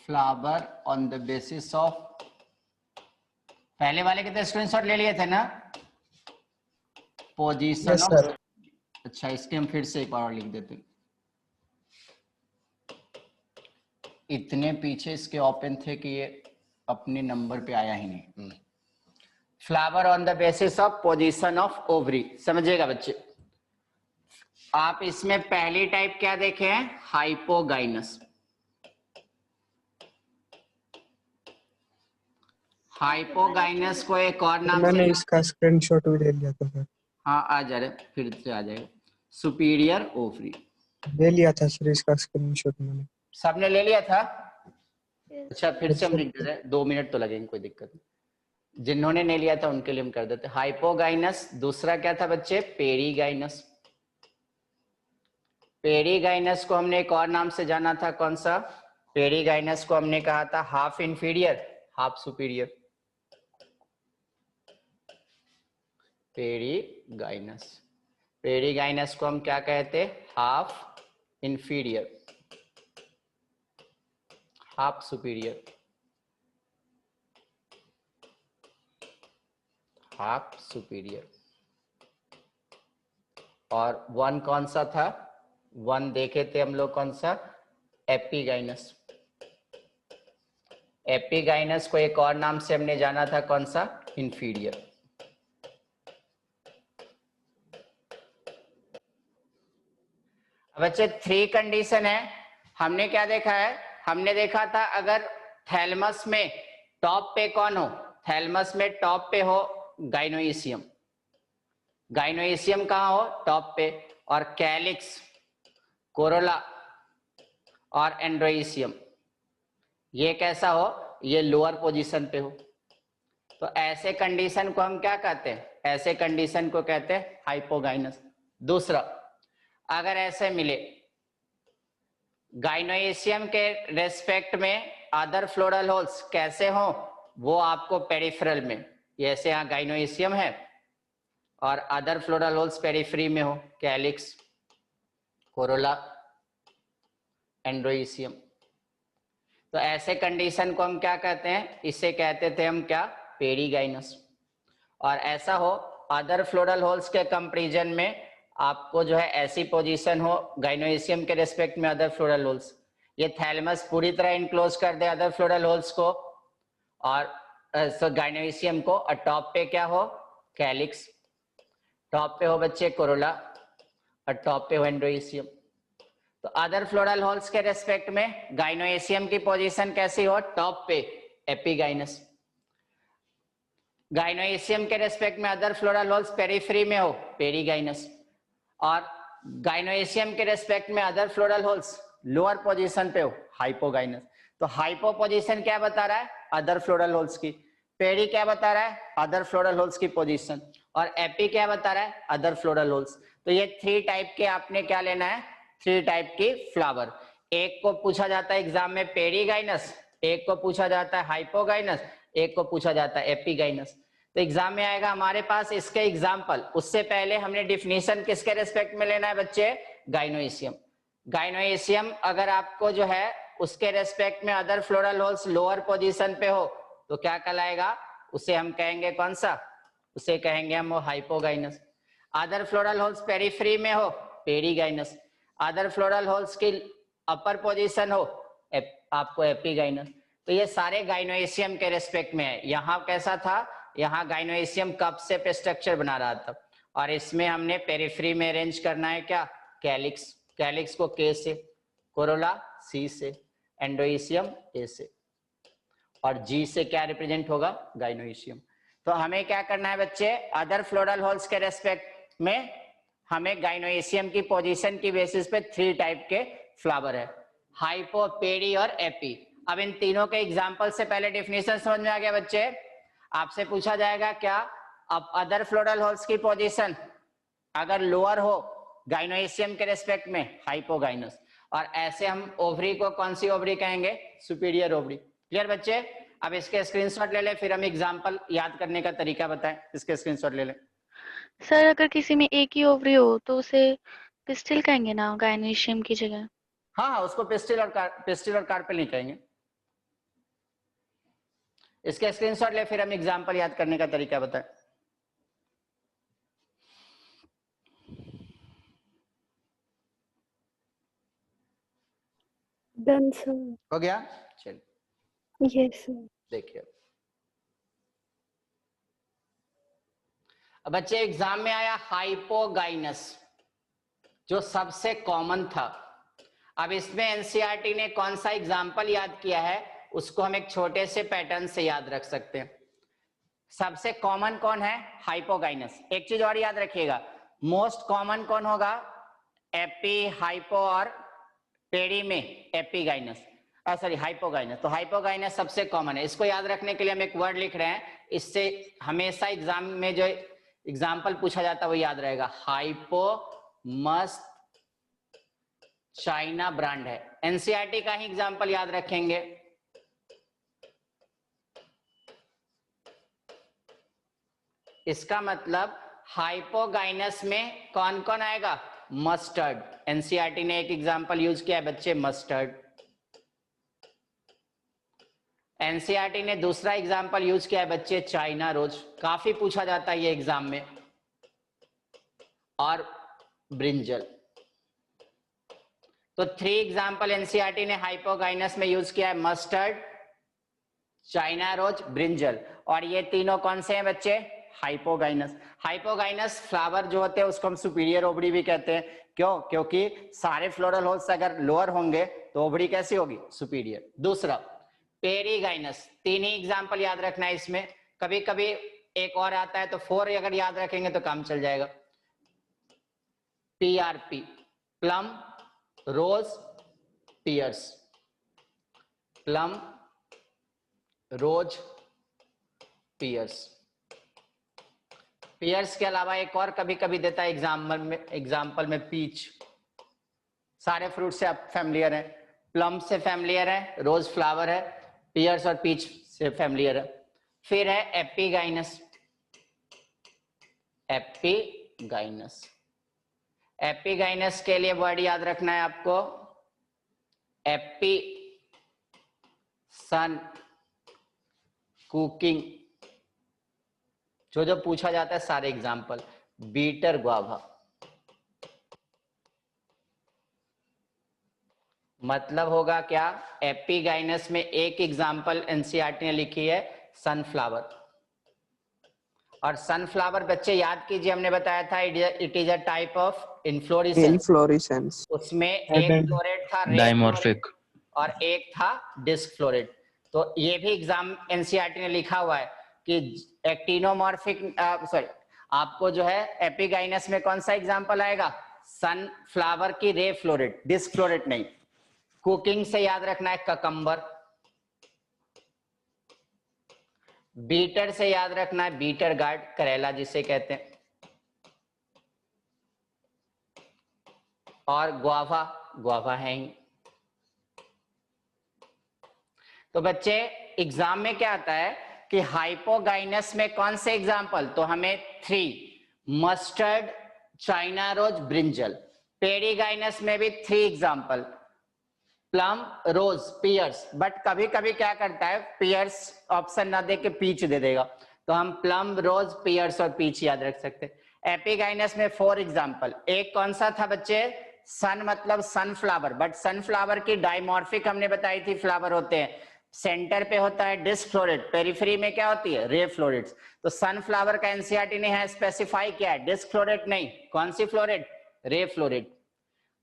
Flower on the basis of, पहले वाले के तो स्क्रीनशॉट ले लिए थे ना, पोजीशन यस ऑफ। सर। अच्छा, इसके हम फिर से एक बार और लिख देते हैं, इतने पीछे इसके ओपन थे कि ये अपने नंबर पे आया ही नहीं। Flower on the basis of position of ovary, समझिएगा बच्चे। आप इसमें पहली टाइप क्या देखे हैं? हाइपोगाइनस। हाइपोगाइनस को एक और नाम से, मैंने इसका स्क्रीनशॉट भी ले लिया था सर। हाँ आ जा रहे, फिर से आ जाएगा। सुपीरियर ओवरी, ले लिया था सर इसका स्क्रीनशॉट मैंने। सबने ले लिया था? Yes. अच्छा, फिर से हम लिख देते हैं, 2 मिनट तो लगेंगे, कोई दिक्कत नहीं। जिन्होंने नहीं लिया था उनके लिए हम कर देते। हाइपोगाइनस, दूसरा क्या था बच्चे? पेरीगाइनस। पेरीगाइनस को हमने एक और नाम से जाना था, कौन सा? पेरीगाइनस को हमने कहा था half inferior, half superior. Perigynous, perigynous को हम क्या कहते? Half inferior, half superior, half superior. और वन कौन सा था? वन देखे थे हम लोग, कौन सा? एपिगाइनस। एपिगाइनस को एक और नाम से हमने जाना था, कौन सा? इंफीरियर। बच्चे 3 कंडीशन है। हमने क्या देखा है? हमने देखा था अगर थैलमस में टॉप पे कौन हो? थैलमस में टॉप पे हो गाइनोइसियम। गाइनोइसियम कहाँ हो? टॉप पे। और कैलिक्स, कोरोला और एंड्रोइसियम ये कैसा हो? ये लोअर पोजीशन पे हो। तो ऐसे कंडीशन को हम क्या कहते हैं? ऐसे कंडीशन को कहते हैं हाइपोगाइनस। दूसरा, अगर ऐसे मिले गाइनोइसियम के रेस्पेक्ट में अदर फ्लोरल होल्स कैसे हो? वो आपको पेरिफेरल में, जैसे यहाँ गाइनोइसियम है और अदर फ्लोरल होल्स पेरिफेरी में हो, कैलिक्स, कोरोला, एंड्रोइसियम। तो ऐसे कंडीशन को हम क्या कहते हैं? इसे कहते थे हम क्या? पेरीगाइनस। और ऐसा हो अदर फ्लोरल होल्स के कंपैरिजन में आपको जो है ऐसी पोजीशन हो गाइनोइसियम के रेस्पेक्ट में अदर फ्लोरल होल्स, ये थैलेमस पूरी तरह इनक्लोज कर दे अदर फ्लोरल होल्स को और गाइनोइसियम को, और टॉप पे क्या हो? कैलिक्स, टॉप पे हो बच्चे कोरोला और टॉप पे हो एंड्रोइसियम। तो तो अदर फ्लोरल होल्स के रेस्पेक्ट में गाइनोएशियम की पोजीशन कैसी हो, टॉप पे, एपिगाइनस। गाइनोएशियम के रेस्पेक्ट में अदर फ्लोरल होल्स पेरिफेरी में हो, पेरीगाइनस। और गाइनोएशियम के रेस्पेक्ट में other floral holes lower position पे हो, हाइपोगाइनस। तो हाइपो पोजीशन क्या बता रहा है, अदर फ्लोरल होल्स की। पेरी क्या बता रहा है, अदर फ्लोरल होल्स की पोजीशन। और एपी क्या बता रहा है, अदर फ्लोरल होल्स। तो ये 3 टाइप के आपने क्या लेना है, 3 टाइप की फ्लावर। एक को पूछा जाता है एग्जाम में पेरीगाइनस, एक को पूछा जाता है हाइपोगाइनस, एक को पूछा जाता है एपिगाइनस। तो एग्जाम में आएगा हमारे पास इसके एग्जाम्पल। उससे पहले हमने डिफिनीशन किसके रेस्पेक्ट में लेना है बच्चे, गाइनोएशियम। गाइनोएशियम अगर आपको जो है उसके रेस्पेक्ट में other floral holes lower position पे हो तो क्या कहलाएगा, उसे हम कहेंगे कौन सा, उसे कहेंगे हम hypogynous. Other floral holes periphery में हो, पेरीगाइनस। अदर फ्लोरल होल्स की अपर पोजीशन हो, आपको एपिगाइनस। तो ये सारे गाइनोएशियम के रेस्पेक्ट में है। यहाँ कैसा था, यहाँ गाइनोएशियम कप से पे स्ट्रक्चर बना रहा था, और इसमें हमने पेरिफेरी में अरेंज करना है क्या, कैलिक्स। कैलिक्स को के से, कोरोला सी से, एंडोइशियम ए से, और जी से क्या रिप्रेजेंट होगा, गाइनोइशियम। तो हमें क्या करना है बच्चे, अदर फ्लोरल होल्स के रेस्पेक्ट में हमें गाइनोइशियम की पोजीशन की बेसिस पे 3 टाइप के फ्लावर है, हाइपो, पेरी और एपी। अब इन तीनों के एग्जांपल से पहले डेफिनेशन समझ में आ गया बच्चे। आपसे पूछा जाएगा क्या, अब अदर फ्लोरल होल्स की पोजीशन अगर लोअर हो गाइनोइशियम के रेस्पेक्ट में, हाइपोगाइनस। और ऐसे हम ओवरी को कौन सी ओवरी कहेंगे, सुपीरियर ओवरी। क्लियर बच्चे। अब इसके स्क्रीनशॉट ले ले, फिर हम एग्जांपल याद करने का तरीका बताएं। इसके स्क्रीनशॉट ले ले। सर अगर किसी में एक ही ओवरी हो तो उसे पिस्टिल कहेंगे ना, गायनेशियम की जगह। हाँ हाँ, उसको पिस्टिल और कार्पेल नहीं कहेंगे। इसके स्क्रीनशॉट ले, फिर हम एग्जांपल याद करने का तरीका बताएं। Done sir. हो गया, चलिए यस सर। देखिए। अब बच्चे एग्जाम में आया हाइपोगाइनस, जो सबसे कॉमन था। अब इसमें एनसीईआरटी ने कौन सा एग्जाम्पल याद किया है, उसको हम एक छोटे से पैटर्न से याद रख सकते हैं। सबसे कॉमन कौन है, हाइपोगाइनस। एक चीज और याद रखिएगा, मोस्ट कॉमन कौन होगा, एपी, हाइपो और पेरी में एपिगाइनस, सॉरी हाइपोगाइनस। तो हाइपोगाइनस सबसे कॉमन है। इसको याद रखने के लिए हम एक वर्ड लिख रहे हैं, इससे हमेशा एग्जाम में जो एग्जाम्पल पूछा जाता है वो याद रहेगा। हाइपो मस्त चाइना ब्रांड है, एनसीईआरटी का ही एग्जाम्पल याद रखेंगे। इसका मतलब हाइपोगाइनस में कौन कौन आएगा, मस्टर्ड। एनसीईआरटी ने एक एग्जाम्पल यूज किया है बच्चे, मस्टर्ड। एनसीईआरटी ने दूसरा एग्जाम्पल यूज किया है बच्चे, चाइना रोज। काफी पूछा जाता है ये एग्जाम में। और ब्रिंजल। तो 3 एग्जाम्पल एनसीईआरटी ने हाइपोगाइनस में यूज किया है, मस्टर्ड, चाइना रोज, ब्रिंजल। और ये तीनों कौन से हैं बच्चे, हाइपोगाइनस। हाइपोगाइनस फ्लावर जो होते हैं उसको हम सुपीरियर ओवरी भी कहते हैं। क्यों, क्योंकि सारे फ्लोरल होल्स अगर लोअर होंगे तो ओवरी कैसी होगी, सुपीरियर। दूसरा पेरीगाइनस, 3 ही एग्जाम्पल याद रखना है इसमें। कभी कभी एक और आता है तो 4 अगर याद रखेंगे तो काम चल जाएगा। PRP, plum, rose, piers. Plum, rose, piers. Piers के अलावा एक और कभी कभी देता है एग्जाम्पल में पीच। सारे फ्रूट से आप फैमिलियर हैं, प्लम से फैमिलियर है, रोज फ्लावर है, पियर्स और पीच से फैमिलियर है। फिर है एपिगाइनस। एपिगाइनस, एपिगाइनस के लिए वर्ड याद रखना है आपको, एपी, सन, कुकिंग। जो जो पूछा जाता है सारे एग्जाम्पल। बीटर ग्वाभा, मतलब होगा क्या, एपिगाइनस में एक एग्जाम्पल एनसीईआरटी ने लिखी है, सनफ्लावर। और सनफ्लावर बच्चे याद कीजिए, हमने बताया था it is a type of inflorescence. Inflorescence. उसमें हेड एक एंड फ्लोरेट था रे डाइमॉर्फिक। और एक था डिस्क फ्लोरेट। तो ये भी एग्जाम एनसीईआरटी ने लिखा हुआ है कि एक्टिनोमॉर्फिक सॉरी आपको जो है एपिगाइनस में कौन सा एग्जांपल आएगा, सनफ्लावर की रे फ्लोरेट, डिस्क फ्लोरेट नहीं। कुकिंग से याद रखना है ककम्बर। बीटर से याद रखना है बीटर गार्ड, करेला जिसे कहते हैं। और गुआवा, गुआवा है ही। तो बच्चे एग्जाम में क्या आता है कि हाइपोगाइनस में कौन से एग्जाम्पल, तो हमें 3, mustard, China rose, brinjal. Perigynous में भी 3 example, plum, rose, pears. But कभी कभी क्या करता है, पियर्स ऑप्शन ना दे के पीच दे देगा, तो हम प्लम, रोज, पियर्स और पीच याद रख सकते हैं। एपिगाइनस में 4 एग्जाम्पल, एक कौन सा था बच्चे, सन मतलब सनफ्लावर, बट सनफ्लावर की डाइमॉर्फिक हमने बताई थी फ्लावर होते हैं। सेंटर पे होता है डिस्क फ्लोरेट, पेरिफेरी में क्या होती है, रे फ्लोरेट्स। तो सनफ्लावर का एनसीईआरटी ने है स्पेसिफाई किया है, डिस्क फ्लोरेट नहीं, कौन सी फ्लोरेट, रे फ्लोरेट।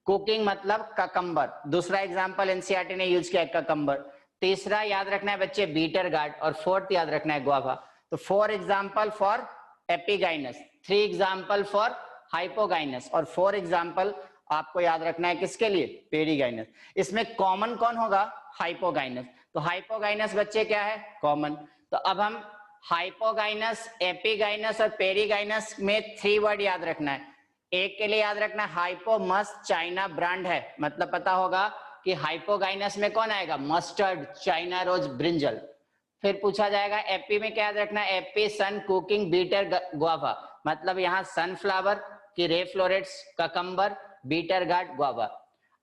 कुकिंग मतलब ककम्बर, दूसरा एग्जांपल एनसीईआरटी ने यूज किया है ककम्बर। तीसरा याद रखना है बच्चे बीटर गार्ड, और 4th याद रखना है गुआवा। तो 4 example for epigynous, 3 example for hypogynous, और 4 एग्जांपल आपको याद रखना है किसके लिए, पेरीगाइनस। इसमें कॉमन कौन होगा, हाइपोगाइनस। तो हाइपोगाइनस बच्चे क्या है, कॉमन। तो अब हम हाइपोगाइनस, एपिगाइनस और पेरीगाइनस में 3 वर्ड याद रखना है। एक के लिए याद रखना, हाइपो मस्ट चाइना ब्रांड है, मतलब पता होगा कि हाइपोगाइनस में कौन आएगा, मस्टर्ड, चाइना रोज, ब्रिंजल। फिर पूछा जाएगा एपी में क्या याद रखना है, AP sun, cooking, bitter, guava. मतलब यहाँ सनफ्लावर की ray florets, cucumber, bitter gourd, guava.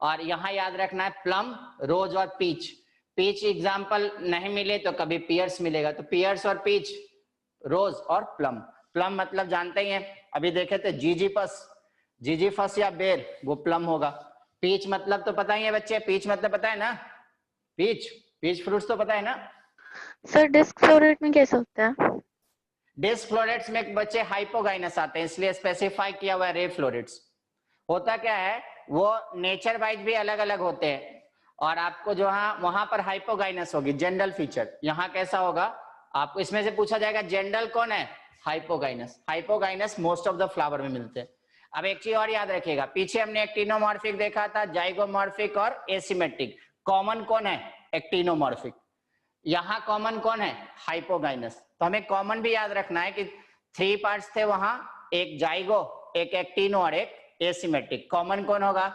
और यहाँ याद रखना है प्लम, रोज और पीच। पीच एग्जाम्पल नहीं मिले तो कभी पियर्स मिलेगा, तो पियर्स और पीच, रोज और प्लम। प्लम मतलब जानते ही हैं, अभी देखे थे जीजीपस, जीजीफस या बेर, वो प्लम होगा। पीच मतलब तो पता ही है बच्चे, पीच मतलब पता है ना, पीच, पीच फ्रूट्स तो पता है ना। सर डिस्क फ्लोरेट में कैसे होता है? डिस्क फ्लोरेट्स में बच्चे हाइपोगाइनस आते हैं, इसलिए स्पेसिफाई किया हुआ है रे फ्लोरेट्स। होता क्या है, वो नेचर वाइज भी अलग अलग होते हैं, और आपको जो वहां पर हाइपोगाइनस होगी, जनरल फीचर। यहाँ कैसा होगा, आपको इसमें से पूछा जाएगा जनरल कौन है, hypogynous. Hypogynous most of the flower में मिलते हैं। अब एक चीज और याद रखिएगा, पीछे हमने एक्टिनोमॉर्फिक देखा था, जाइगोमॉर्फिक और एसिमेट्रिक। कॉमन कौन है, एक्टिनोमॉर्फिक। यहाँ कॉमन कौन है, हाइपोगाइनस। तो हमें कॉमन भी याद रखना है कि 3 पार्ट्स थे वहां, एक जाइगो, एक एक्टिनो और एक एसिमेट्रिक। कॉमन कौन होगा,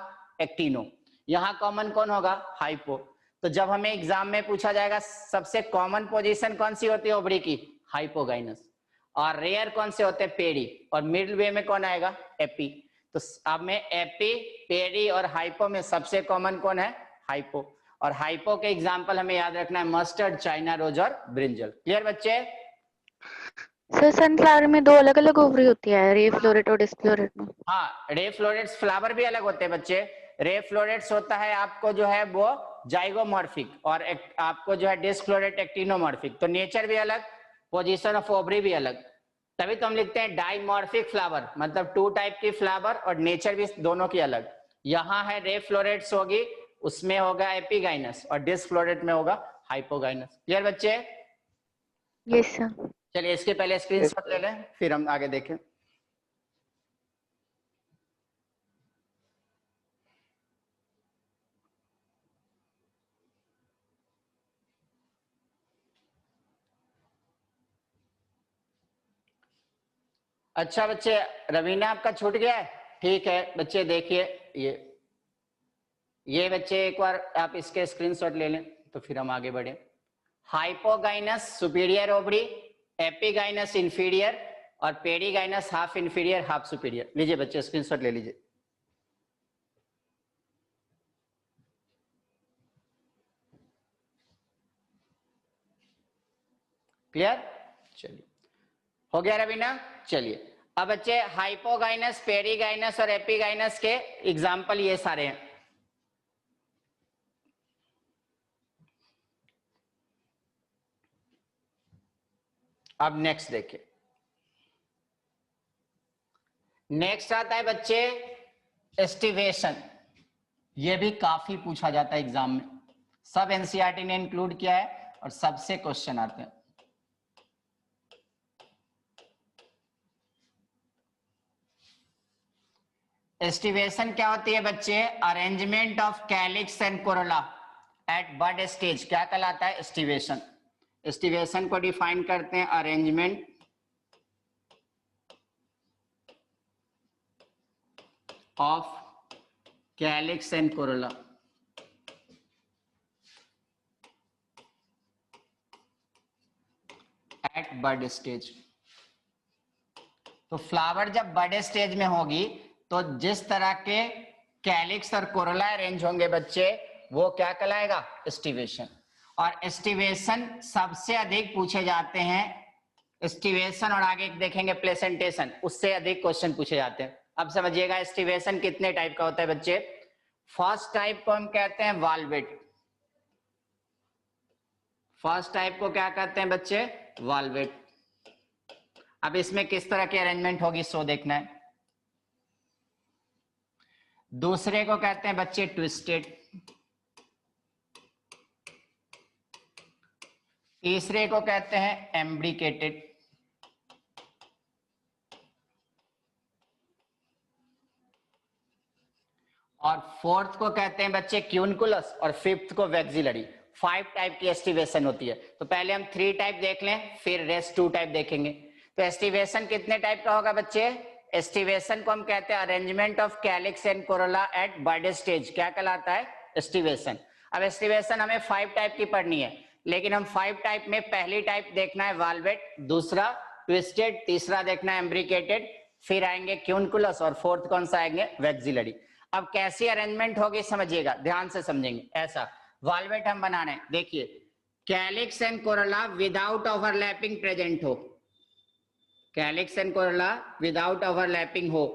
एक्टिनो। यहाँ कॉमन कौन होगा, हाइपो। तो जब हमें एग्जाम में पूछा जाएगा सबसे कॉमन पोजीशन कौन सी होती है ओवरी की, हाइपोगाइनस। और रेयर कौन से होते हैं, पेरी। और मिडिल वे में कौन आएगा, एपी। तो अब में एपी, पेरी और हाइपो में सबसे कॉमन कौन है, हाइपो। और हाइपो के एग्जाम्पल हमें याद रखना है मस्टर्ड, चाइना रोज और ब्रिंजल। क्लियर बच्चे। सर सनफ्लावर में 2 अलग अलग ओवरी होती है, रे फ्लोरेट और डिस्क फ्लोरेट में। हाँ, रे फ्लोरेट्स फ्लावर भी अलग होते हैं बच्चे। रे फ्लोरेट्स होता है आपको जो है वो जाइगोमॉर्फिक, और आपको जो है डिस्क फ्लोरेट एक्टिनोमॉर्फिक। तो नेचर भी अलग, पोजीशन ऑफ ओवरी भी अलग। तभी तो हम लिखते हैं डाइमॉर्फिक फ्लावर, मतलब 2 टाइप की फ्लावर, और नेचर भी दोनों की अलग। यहाँ है रे फ्लोरेट्स होगी, उसमें होगा एपिगाइनस, और डिस्क फ्लोरेट में होगा हाइपोगाइनस। क्लियर बच्चे। Yes sir. चलिए इसके पहले स्क्रीनशॉट ले लें, फिर हम आगे देखें। अच्छा बच्चे, रवीना आपका छूट गया है, ठीक है बच्चे। देखिए ये बच्चे एक बार आप इसके स्क्रीनशॉट ले लें, तो फिर हम आगे बढ़े। Hypogynous superior ovary, epigynous inferior, और perigynous half inferior half superior. लीजिए बच्चे स्क्रीनशॉट ले लीजिए। क्लियर, चलिए हो गया रवीना। चलिए अब बच्चे हाइपोगाइनस, पेरीगाइनस और एपिगाइनस के एग्जाम्पल ये सारे हैं। अब नेक्स्ट देखिए, नेक्स्ट आता है बच्चे एस्टिवेशन। ये भी काफी पूछा जाता है एग्जाम में, सब एनसीईआरटी ने इंक्लूड किया है और सबसे क्वेश्चन आते हैं। एस्टिवेशन क्या होती है बच्चे? Arrangement of calyx and corolla at bud stage क्या कहलाता है? एस्टिवेशन। एस्टिवेशन को डिफाइन करते हैं arrangement of calyx and corolla at bud stage. तो फ्लावर जब बड़े स्टेज में होगी तो जिस तरह के कैलिक्स और कोरोला अरेंज होंगे बच्चे, वो क्या कहलाएगा? एस्टिवेशन। और एस्टिवेशन सबसे अधिक पूछे जाते हैं, एस्टिवेशन और आगे देखेंगे प्लेसेंटेशन, उससे अधिक क्वेश्चन पूछे जाते हैं। अब समझिएगा एस्टिवेशन कितने टाइप का होता है बच्चे। फर्स्ट टाइप को हम कहते हैं वाल्वेट। फर्स्ट टाइप को क्या कहते हैं बच्चे? वाल्वेट। अब इसमें किस तरह की अरेंजमेंट होगी सो देखना है। दूसरे को कहते हैं बच्चे ट्विस्टेड। तीसरे को कहते हैं एम्ब्रिकेटेड। और फोर्थ को कहते हैं बच्चे क्यूनकुलस और फिफ्थ को वैक्सिलरी। 5 टाइप की एस्टिवेशन होती है। तो पहले हम 3 टाइप देख लें, फिर रेस्ट 2 टाइप देखेंगे। तो एस्टिवेशन कितने टाइप का होगा बच्चे? एस्टिवेशन को हम कहते हैं arrangement of calyx and corolla at bud stage, क्या कहलाता है? एस्टिवेशन। अब एस्टिवेशन हमें 5 टाइप की पढ़नी है, लेकिन हम 5 टाइप में पहली टाइप देखना है वाल्वेट, दूसरा ट्विस्टेड, तीसरा देखना है एम्ब्रिकेटेड, फिर आएंगे क्यूनकुलस और फोर्थ कौन सा आएंगे? वैक्सिलरी। अब कैसी अरेंजमेंट होगी समझिएगा, ध्यान से समझेंगे। ऐसा वाल्वेट हम बना रहे हैं, देखिए calyx and corolla without overlapping present हो, calyx and corolla without overlapping हो,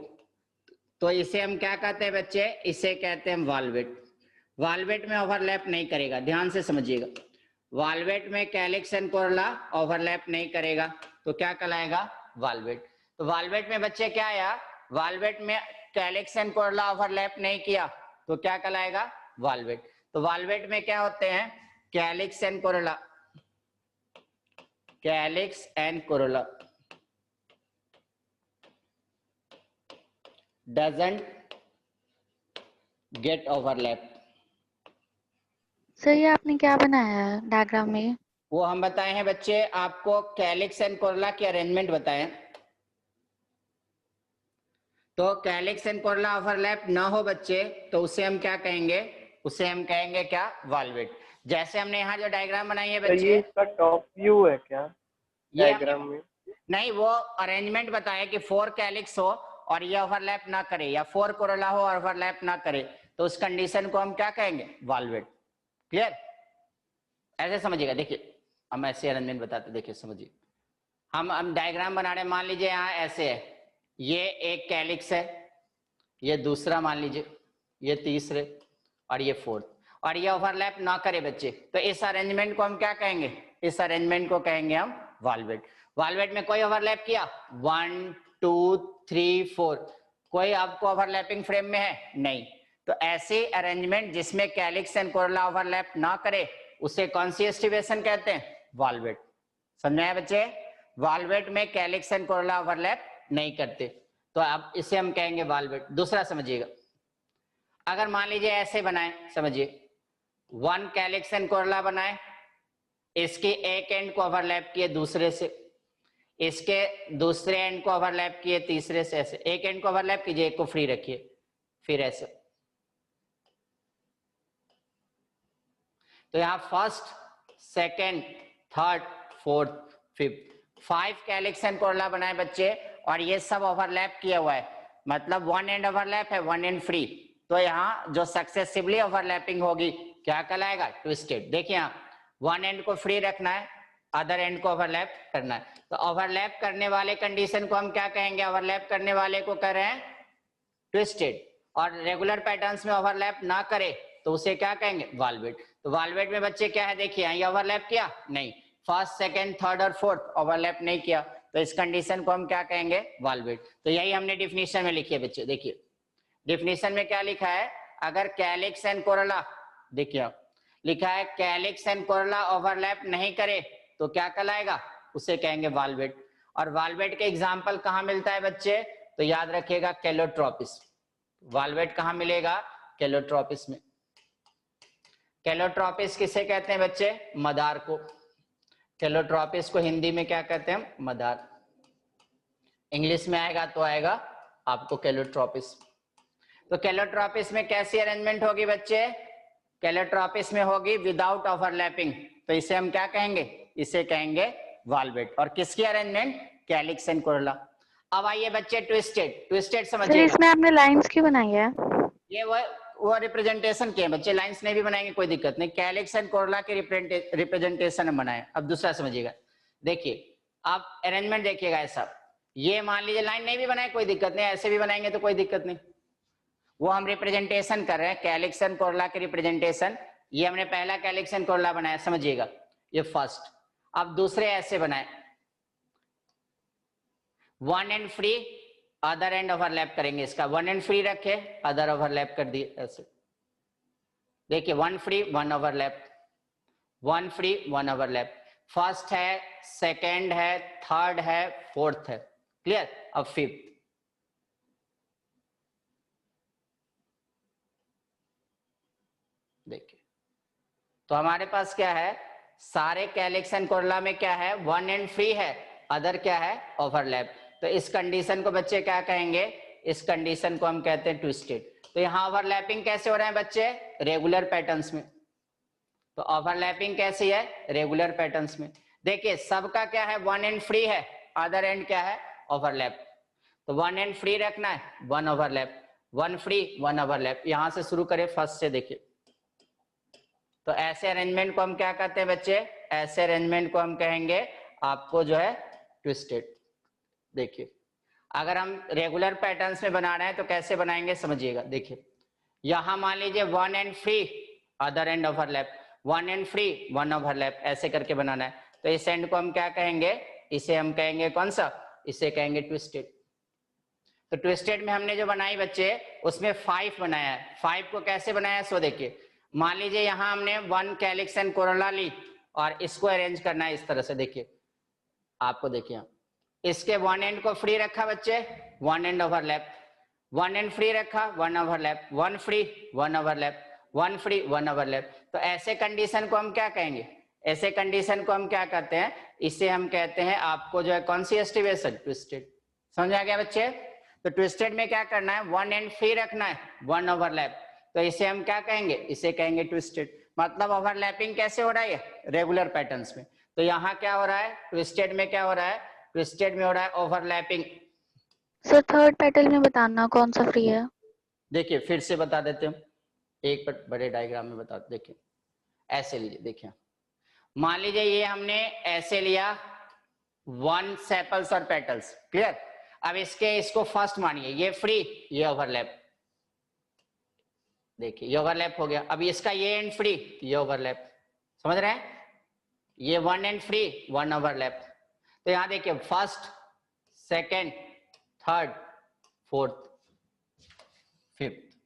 तो इसे हम क्या कहते हैं बच्चे? इसे कहते हैं वाल्वेट। वाल्वेट में ओवरलैप नहीं करेगा, ध्यान से समझिएगा। वाल्वेट में कैलिक्स एंड कोरोला ओवरलैप नहीं करेगा तो क्या कहलाएगा? वाल्वेट। तो वाल्वेट में बच्चे क्या आया? वाल्वेट में कैलिक्स एंड कोरोला ओवरलैप नहीं किया तो क्या कहलाएगा? वाल्वेट। तो वाल्वेट में क्या होते हैं? Calyx and Corolla, calyx and Corolla doesn't get overlap। Sir ये आपने क्या बनाया है डायग्राम में? वो हम बताए हैं बच्चे आपको, कैलिक्स एंड कोरोला की अरेंजमेंट बताएं। तो कैलिक्स एंड कोरोला ओवरलैप ना हो बच्चे तो उसे हम क्या कहेंगे? उसे हम कहेंगे क्या? वाल्वेट। जैसे हमने यहाँ जो डायग्राम बनाई है तो बच्चे, ये इसका टॉप व्यू है क्या ये डायग्राम में? नहीं, वो अरेंजमेंट बताया कि 4 कैलिक्स हो और ये ओवरलैप ना करे, या 4 कोरोला हो और ओवरलैप ना करे, तो उस कंडीशन को हम क्या कहेंगे? वाल्वेट। क्लियर? ऐसे समझिएगा। देखिए हम ऐसे अरेंजमेंट बताते, देखिए समझिए। हम डायग्राम बना रहे हैं, मान लीजिए यहाँ ऐसे है, ये एक कैलिक्स है, ये दूसरा मान लीजिए, ये तीसरे और ये फोर्थ, और ये ओवरलैप ना करे बच्चे, तो इस अरेंजमेंट को हम क्या कहेंगे? इस अरेंजमेंट को कहेंगे हम वाल्वेट। वाल्वेट में कोई ओवरलैप किया, 1 2 3 4, कोई आपको ओवरलैपिंग फ्रेम में है? नहीं। तो ऐसे अरेंजमेंट जिसमें कैलिक्स एंड कोरोला ओवरलैप ना करे उसे कौन सी एस्टिवेशन कहते हैं? वाल्वेट। समझाया बच्चे? वाल्वेट में कैलिक्स एंड कोरोला ओवरलैप नहीं करते, तो अब इसे हम कहेंगे वाल्वेट। दूसरा समझिएगा, अगर मान लीजिए ऐसे बनाए, समझिए 1 कैलिक्स एंड कोरोला बनाए, इसके एक एंड को ओवरलैप किए दूसरे से, इसके दूसरे एंड को ओवरलैप किए तीसरे से, ऐसे एक एंड को ओवरलैप कीजिए, एक को फ्री रखिए, फिर ऐसे। तो यहाँ first, second, third, fourth, fifth, 5 calyx and Corolla बनाए बच्चे, और ये सब ओवरलैप किया हुआ है, मतलब 1 एंड ओवरलैप है, 1 एंड फ्री। तो यहाँ जो सक्सेसिवली ओवरलैपिंग होगी क्या कहलाएगा? ट्विस्टेड। देखिए यहाँ 1 एंड को फ्री रखना है, अदर एंड को ओवरलैप करना है, तो ओवरलैप करने वाले कंडीशन को हम क्या कहेंगे? ओवरलैप करने वाले को कह रहे हैं ट्विस्टेड। और रेगुलर पैटर्न्स में ओवरलैप ना करे तो उसे क्या कहेंगे? वाल्वेट। तो वाल्वेट में बच्चे क्या है? देखिए ये ओवरलैप किया नहीं, फर्स्ट, सेकंड, थर्ड और फोर्थ ओवरलैप नहीं किया, तो इस कंडीशन को हम क्या कहेंगे, वाल्वेट। तो यही हमने डिफिनीशन में लिखी है बच्चे। देखिए डिफिनीशन में क्या लिखा है, अगर कैलिक्स एंड कोरोला, देखिए लिखा है कैलिक्स एंड कोरोला ओवरलैप नहीं करे तो क्या कहलाएगा, उसे कहेंगे वाल्वेट। और वाल्वेट के एग्जाम्पल कहाँ मिलता है बच्चे, तो याद रखिएगा कैलोट्रोपिस। वाल्वेट कहाँ मिलेगा, कैलोट्रोपिस में। कैलोट्रोपिस किसे कहते हैं बच्चे, मदार को। कैलोट्रोपिस को हिंदी में क्या कहते हैं, मदार। इंग्लिश में आएगा तो आएगा आपको कैलोट्रोपिस। तो कैलोट्रोपिस में कैसी अरेंजमेंट होगी बच्चे, कैलोट्रोपिस में होगी विदाउट ओवरलैपिंग, तो इसे हम क्या कहेंगे, इसे कहेंगे वाल्वेट। और किसकी अरेंजमेंट, कैलिक्स एंड कोरोला। अब आइए बच्चे ट्विस्टेड। ट्विस्टेड सर समझिए, इसमें आपने लाइंस क्यों बनाई है? ये वो रिप्रेजेंटेशन के बच्चे, लाइंस नहीं भी बनाएंगे कोई दिक्कत नहीं, कैलिक्स एंड कोरोला के रिप्रेजेंटेशन हम बनाए। अब दूसरा समझिएगा, देखिए आप अरेंजमेंट देखिएगा ऐसा, ये मान लीजिए लाइन नहीं भी बनाए कोई दिक्कत नहीं, ऐसे भी बनाएंगे तो कोई दिक्कत नहीं। वो हम रिप्रेजेंटेशन कर रहे हैं कैलिक्स एंड कोरोला के रिप्रेजेंटेशन। ये हमने पहला कैलिक्स एंड कोरोला बनाया, समझिएगा ये फर्स्ट। अब दूसरे ऐसे बनाए, one and free, other and overlap करेंगे इसका, वन एंड फ्री रखे, अदर ओवरलैप कर दिए ऐसे। देखिए one free one overlap, one free one overlap, first है, सेकेंड है, थर्ड है, फोर्थ है, क्लियर। अब फिफ्थ, देखिए तो हमारे पास क्या है, सारे कैलिक्स एंड कोरोला में क्या है, वन एंड फ्री है, अदर क्या है, ओवरलैप। तो इस कंडीशन को बच्चे क्या कहेंगे, इस कंडीशन को हम कहते हैं ट्विस्टेड। तो यहाँ ओवरलैपिंग कैसे हो रहा है बच्चे, रेगुलर पैटर्न्स में। तो ओवरलैपिंग कैसी है, रेगुलर पैटर्न्स में। देखिए सबका क्या है, वन एंड फ्री है, अदर एंड क्या है, ओवरलैप। तो वन एंड फ्री रखना है, one overlap, one free one overlap. यहां से शुरू करें फर्स्ट से, देखिए तो ऐसे अरेंजमेंट को हम क्या कहते हैं बच्चे, ऐसे अरेंजमेंट को हम कहेंगे आपको जो है ट्विस्टेड। देखिए अगर हम रेगुलर पैटर्न्स में बना रहे हैं तो कैसे बनाएंगे समझिएगा। देखिए यहां मान लीजिए one and free, other and overlap, one and free one overlap, ऐसे करके बनाना है। तो इस एंड को हम क्या कहेंगे, इसे हम कहेंगे कौन सा, इसे कहेंगे ट्विस्टेड। तो ट्विस्टेड में हमने जो बनाई बच्चे, उसमें 5 बनाया है। 5 को कैसे बनाया है, सो देखिए मान लीजिए यहाँ हमने वन कैलिक्स एंड कोरोला ली और इसको अरेंज करना है इस तरह से। देखिए आपको देखिए इसके वन एंड को फ्री रखा बच्चे, one and overlap, one and free रखा, one overlap, one free one overlap, one free one overlap. तो ऐसे कंडीशन को हम क्या कहेंगे, ऐसे कंडीशन को हम क्या कहते हैं, इसे हम कहते हैं आपको जो है कौन सी एस्टिवेशन, ट्विस्टेड। समझ आ गया बच्चे। तो ट्विस्टेड में क्या करना है, वन एंड फ्री रखना है, वन ओवरलैप, तो इसे हम क्या कहेंगे, इसे कहेंगे ट्विस्टेड। मतलब ओवरलैपिंग कैसे हो रहा है, रेगुलर पैटर्न्स में। तो यहाँ क्या हो रहा है, ट्विस्टेड में क्या हो रहा है, ट्विस्टेड में हो रहा है ओवरलैपिंग। सर थर्ड पेटल में बताना कौन सा फ्री है। देखिए फिर से बता देते हैं, एक बड़े डायग्राम में बता, देखिए ऐसे लीजिए। देखिए मान लीजिए ये हमने ऐसे लिया, वन सेपल्स और पेटल्स, क्लियर। अब इसको फर्स्ट मानिए, ये फ्री, ये ओवरलैप, देखिए ये ओवरलैप हो गया। अब इसका ये एंड फ्री, ये ओवरलैप, समझ रहे हैं, ये one and free one overlap. तो यहां देखिए first, second, third, fourth, fifth.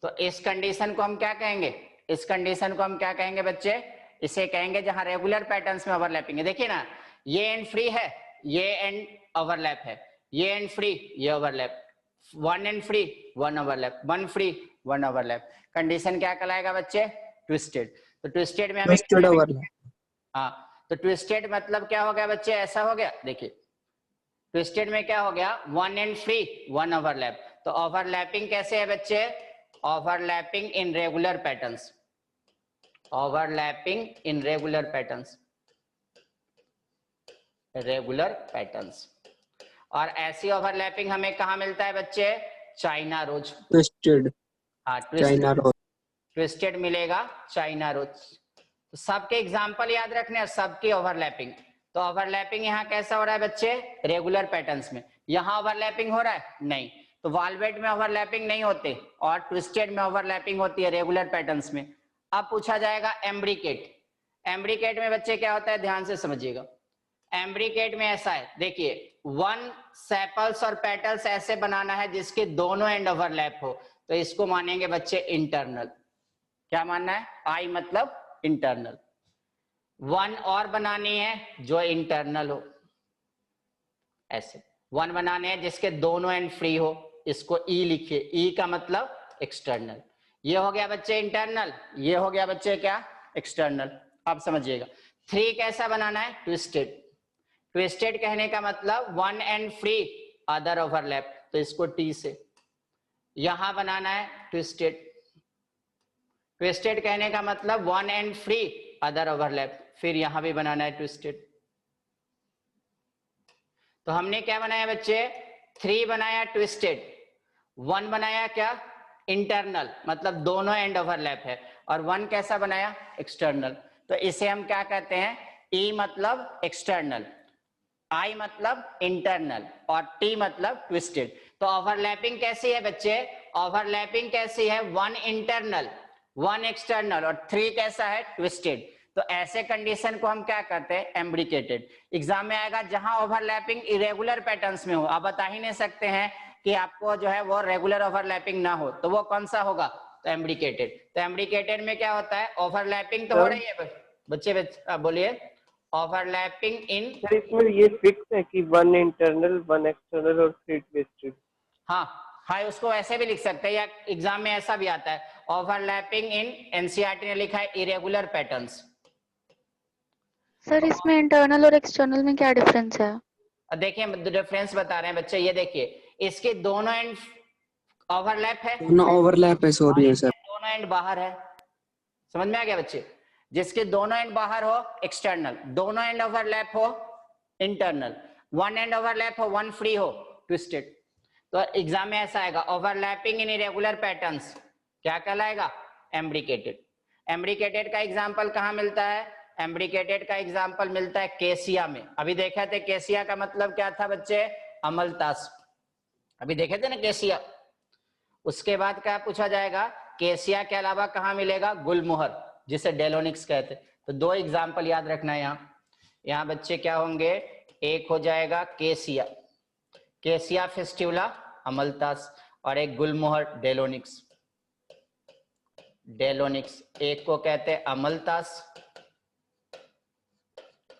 तो इस कंडीशन को हम क्या कहेंगे, इस कंडीशन को हम क्या कहेंगे बच्चे, इसे कहेंगे जहां रेगुलर पैटर्न्स में ओवरलैपिंग है। देखिए ना, ये एंड फ्री है, ये एंड ओवरलैप है, ये एंड फ्री, ये overlap, one and free one overlap, one free one overlap. Condition क्या कहलाएगा बच्चे, ट्विस्टेड। तो ट्विस्टेड में ट्विस्टेड हमें, ओवरलैप। हाँ तो ट्विस्टेड मतलब क्या हो गया बच्चे, ऐसा हो गया। देखिए ट्विस्टेड में क्या हो गया, one and free one overlap. तो ओवरलैपिंग कैसे है बच्चे, overlapping in regular patterns, overlapping in regular patterns, regular patterns. और ऐसी ओवरलैपिंग हमें कहा मिलता है बच्चे, चाइना रोज। ट्विस्टेड, हाँ चाइना रोज, ट्विस्टेड मिलेगा चाइना रोज। तो सबके एग्जांपल याद रखने हैं, सबकी ओवरलैपिंग। तो ओवरलैपिंग यहाँ कैसा हो रहा है बच्चे, रेगुलर पैटर्न्स में। यहाँ ओवरलैपिंग हो रहा है, नहीं। तो वाल्वेट में ओवरलैपिंग नहीं होते और ट्विस्टेड में ओवरलैपिंग होती है रेगुलर पैटर्न्स में। अब पूछा जाएगा एम्ब्रिकेट। एम्ब्रिकेट में बच्चे क्या होता है, ध्यान से समझिएगा। एम्ब्रिकेट में ऐसा है, देखिए 1 सेपल्स और पेटल्स ऐसे बनाना है जिसके दोनों एंड ओवरलैप हो, तो इसको मानेंगे बच्चे इंटरनल। क्या मानना है? आई मतलब इंटरनल। 1 और बनानी है जो इंटरनल हो, ऐसे 1 बनाने हैं जिसके दोनों एंड फ्री हो, इसको ई लिखिए, ई का मतलब एक्सटर्नल। ये हो गया बच्चे इंटरनल, ये हो गया बच्चे क्या? एक्सटर्नल। आप समझिएगा 3 कैसा बनाना है? ट्विस्टेड। ट्विस्टेड कहने का मतलब 1 एंड फ्री अदर ओवरलैप, तो इसको टी से यहां बनाना है ट्विस्टेड। ट्विस्टेड कहने का मतलब 1 एंड फ्री अदर ओवरलैप, फिर यहां भी बनाना है ट्विस्टेड। तो हमने क्या बनाया बच्चे? 3 बनाया ट्विस्टेड, 1 बनाया क्या? इंटरनल, मतलब दोनों एंड ओवरलैप है, और 1 कैसा बनाया? एक्सटर्नल। तो इसे हम क्या कहते हैं? ई मतलब एक्सटर्नल, आई मतलब इंटरनल, और टी मतलब ट्विस्टेड। तो ओवरलैपिंग कैसी है बच्चे? ओवरलैपिंग कैसी है? 1 इंटरनल, 1 एक्सटर्नल, और 3 कैसा है? ट्विस्टेड। तो ऐसे कंडीशन को हम क्या करते हैं? एम्ब्रिकेटेड। एग्जाम में आएगा जहां ओवरलैपिंग इरेगुलर पैटर्न्स में हो, आप बता ही नहीं सकते हैं कि आपको जो है वो रेगुलर ओवरलैपिंग ना हो, तो वो कौन सा होगा? तो एम्ब्रिकेटेड। तो एम्ब्रिकेटेड में क्या होता है? ओवरलैपिंग तो हो रही है बच्चे, बोलिए। ओवरलैपिंग इन, सर इसमें ये फिक्स है कि 1 इंटरनल 1 एक्सटर्नल और 3 ट्विस्टेड? हाँ हाँ, उसको ऐसे भी लिख सकते हैं, या एग्जाम में ऐसा भी आता है, ओवरलैपिंग इन, एनसीईआरटी ने लिखा है इरेगुलर पैटर्न्स। सर इसमें इंटरनल और एक्सटर्नल में क्या डिफरेंस है? देखिए डिफरेंस बता रहे हैं बच्चे, ये देखिए इसके दोनों एंड ओवरलैप है, दोनों ओवरलैप है, सॉरी है सर। दोनों एंड बाहर है। समझ में आ गया बच्चे? जिसके दोनों एंड बाहर हो एक्सटर्नल, दोनों एंड ओवरलैप हो इंटरनल, 1 एंड ओवरलैप हो 1 फ्री हो ट्विस्टेड। तो एग्जाम में ऐसा आएगा, ओवरलैपिंग इन इरेगुलर पैटर्न्स क्या कहलाएगा? एम्ब्रिकेटेड। एम्ब्रिकेटेड का एग्जांपल कहाँ मिलता है? एम्ब्रिकेटेड का एग्जांपल मिलता है केसिया में। अभी देखे थे केसिया का मतलब क्या था बच्चे? अमलतास। अभी देखे थे ना केसिया। उसके बाद क्या पूछा जाएगा? केसिया के अलावा कहाँ मिलेगा? गुलमोहर, जिसे डेलोनिक्स कहते हैं। तो 2 एग्जाम्पल याद रखना है यहाँ बच्चे क्या होंगे? एक हो जाएगा केसिया, केसिया फेस्टिवला अमलतास, और एक गुलमोहर डेलोनिक्स। डेलोनिक्स एक को कहते हैं अमलतास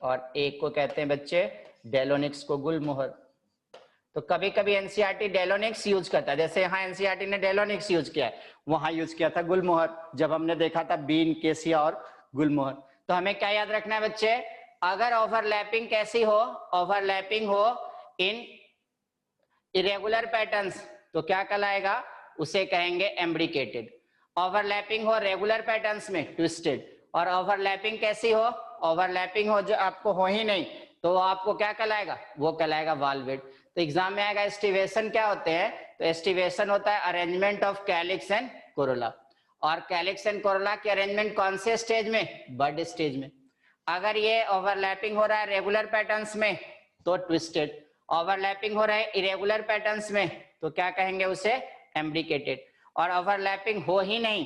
और एक को कहते हैं बच्चे डेलोनिक्स को गुलमोहर। तो कभी कभी एनसीईआरटी डेलोनिक्स यूज करता है, जैसे यहाँ एनसीईआरटी ने डेलोनिक्स यूज किया है, वहां यूज किया था गुलमोहर, जब हमने देखा था बीन, केसिया और गुलमोहर। तो हमें क्या याद रखना है बच्चे? अगर ओवरलैपिंग कैसी हो? ओवरलैपिंग हो इन इरेगुलर पैटर्न्स तो क्या कहलाएगा? उसे कहेंगे एम्ब्रिकेटेड। ओवरलैपिंग हो रेगुलर पैटर्न्स में ट्विस्टेड, और ओवरलैपिंग कैसी हो? ओवरलैपिंग हो जो आपको हो ही नहीं, तो आपको क्या कहलाएगा? वो कहलाएगा वाल्वेट। तो एग्जाम में आएगा एस्टिवेशन क्या होते हैं? तो एस्टिवेशन होता है arrangement of calyx and Corolla, और कैलिक्स एंड कोरोला की अरेंजमेंट कौन से स्टेज में? बड स्टेज में। अगर ये ओवरलैपिंग हो रहा है रेगुलर पैटर्न्स में तो ट्विस्टेड, ओवरलैपिंग हो रहा है इरेगुलर पैटर्न्स में तो क्या कहेंगे? उसे एम्ब्रिकेटेड। और ओवरलैपिंग हो ही नहीं,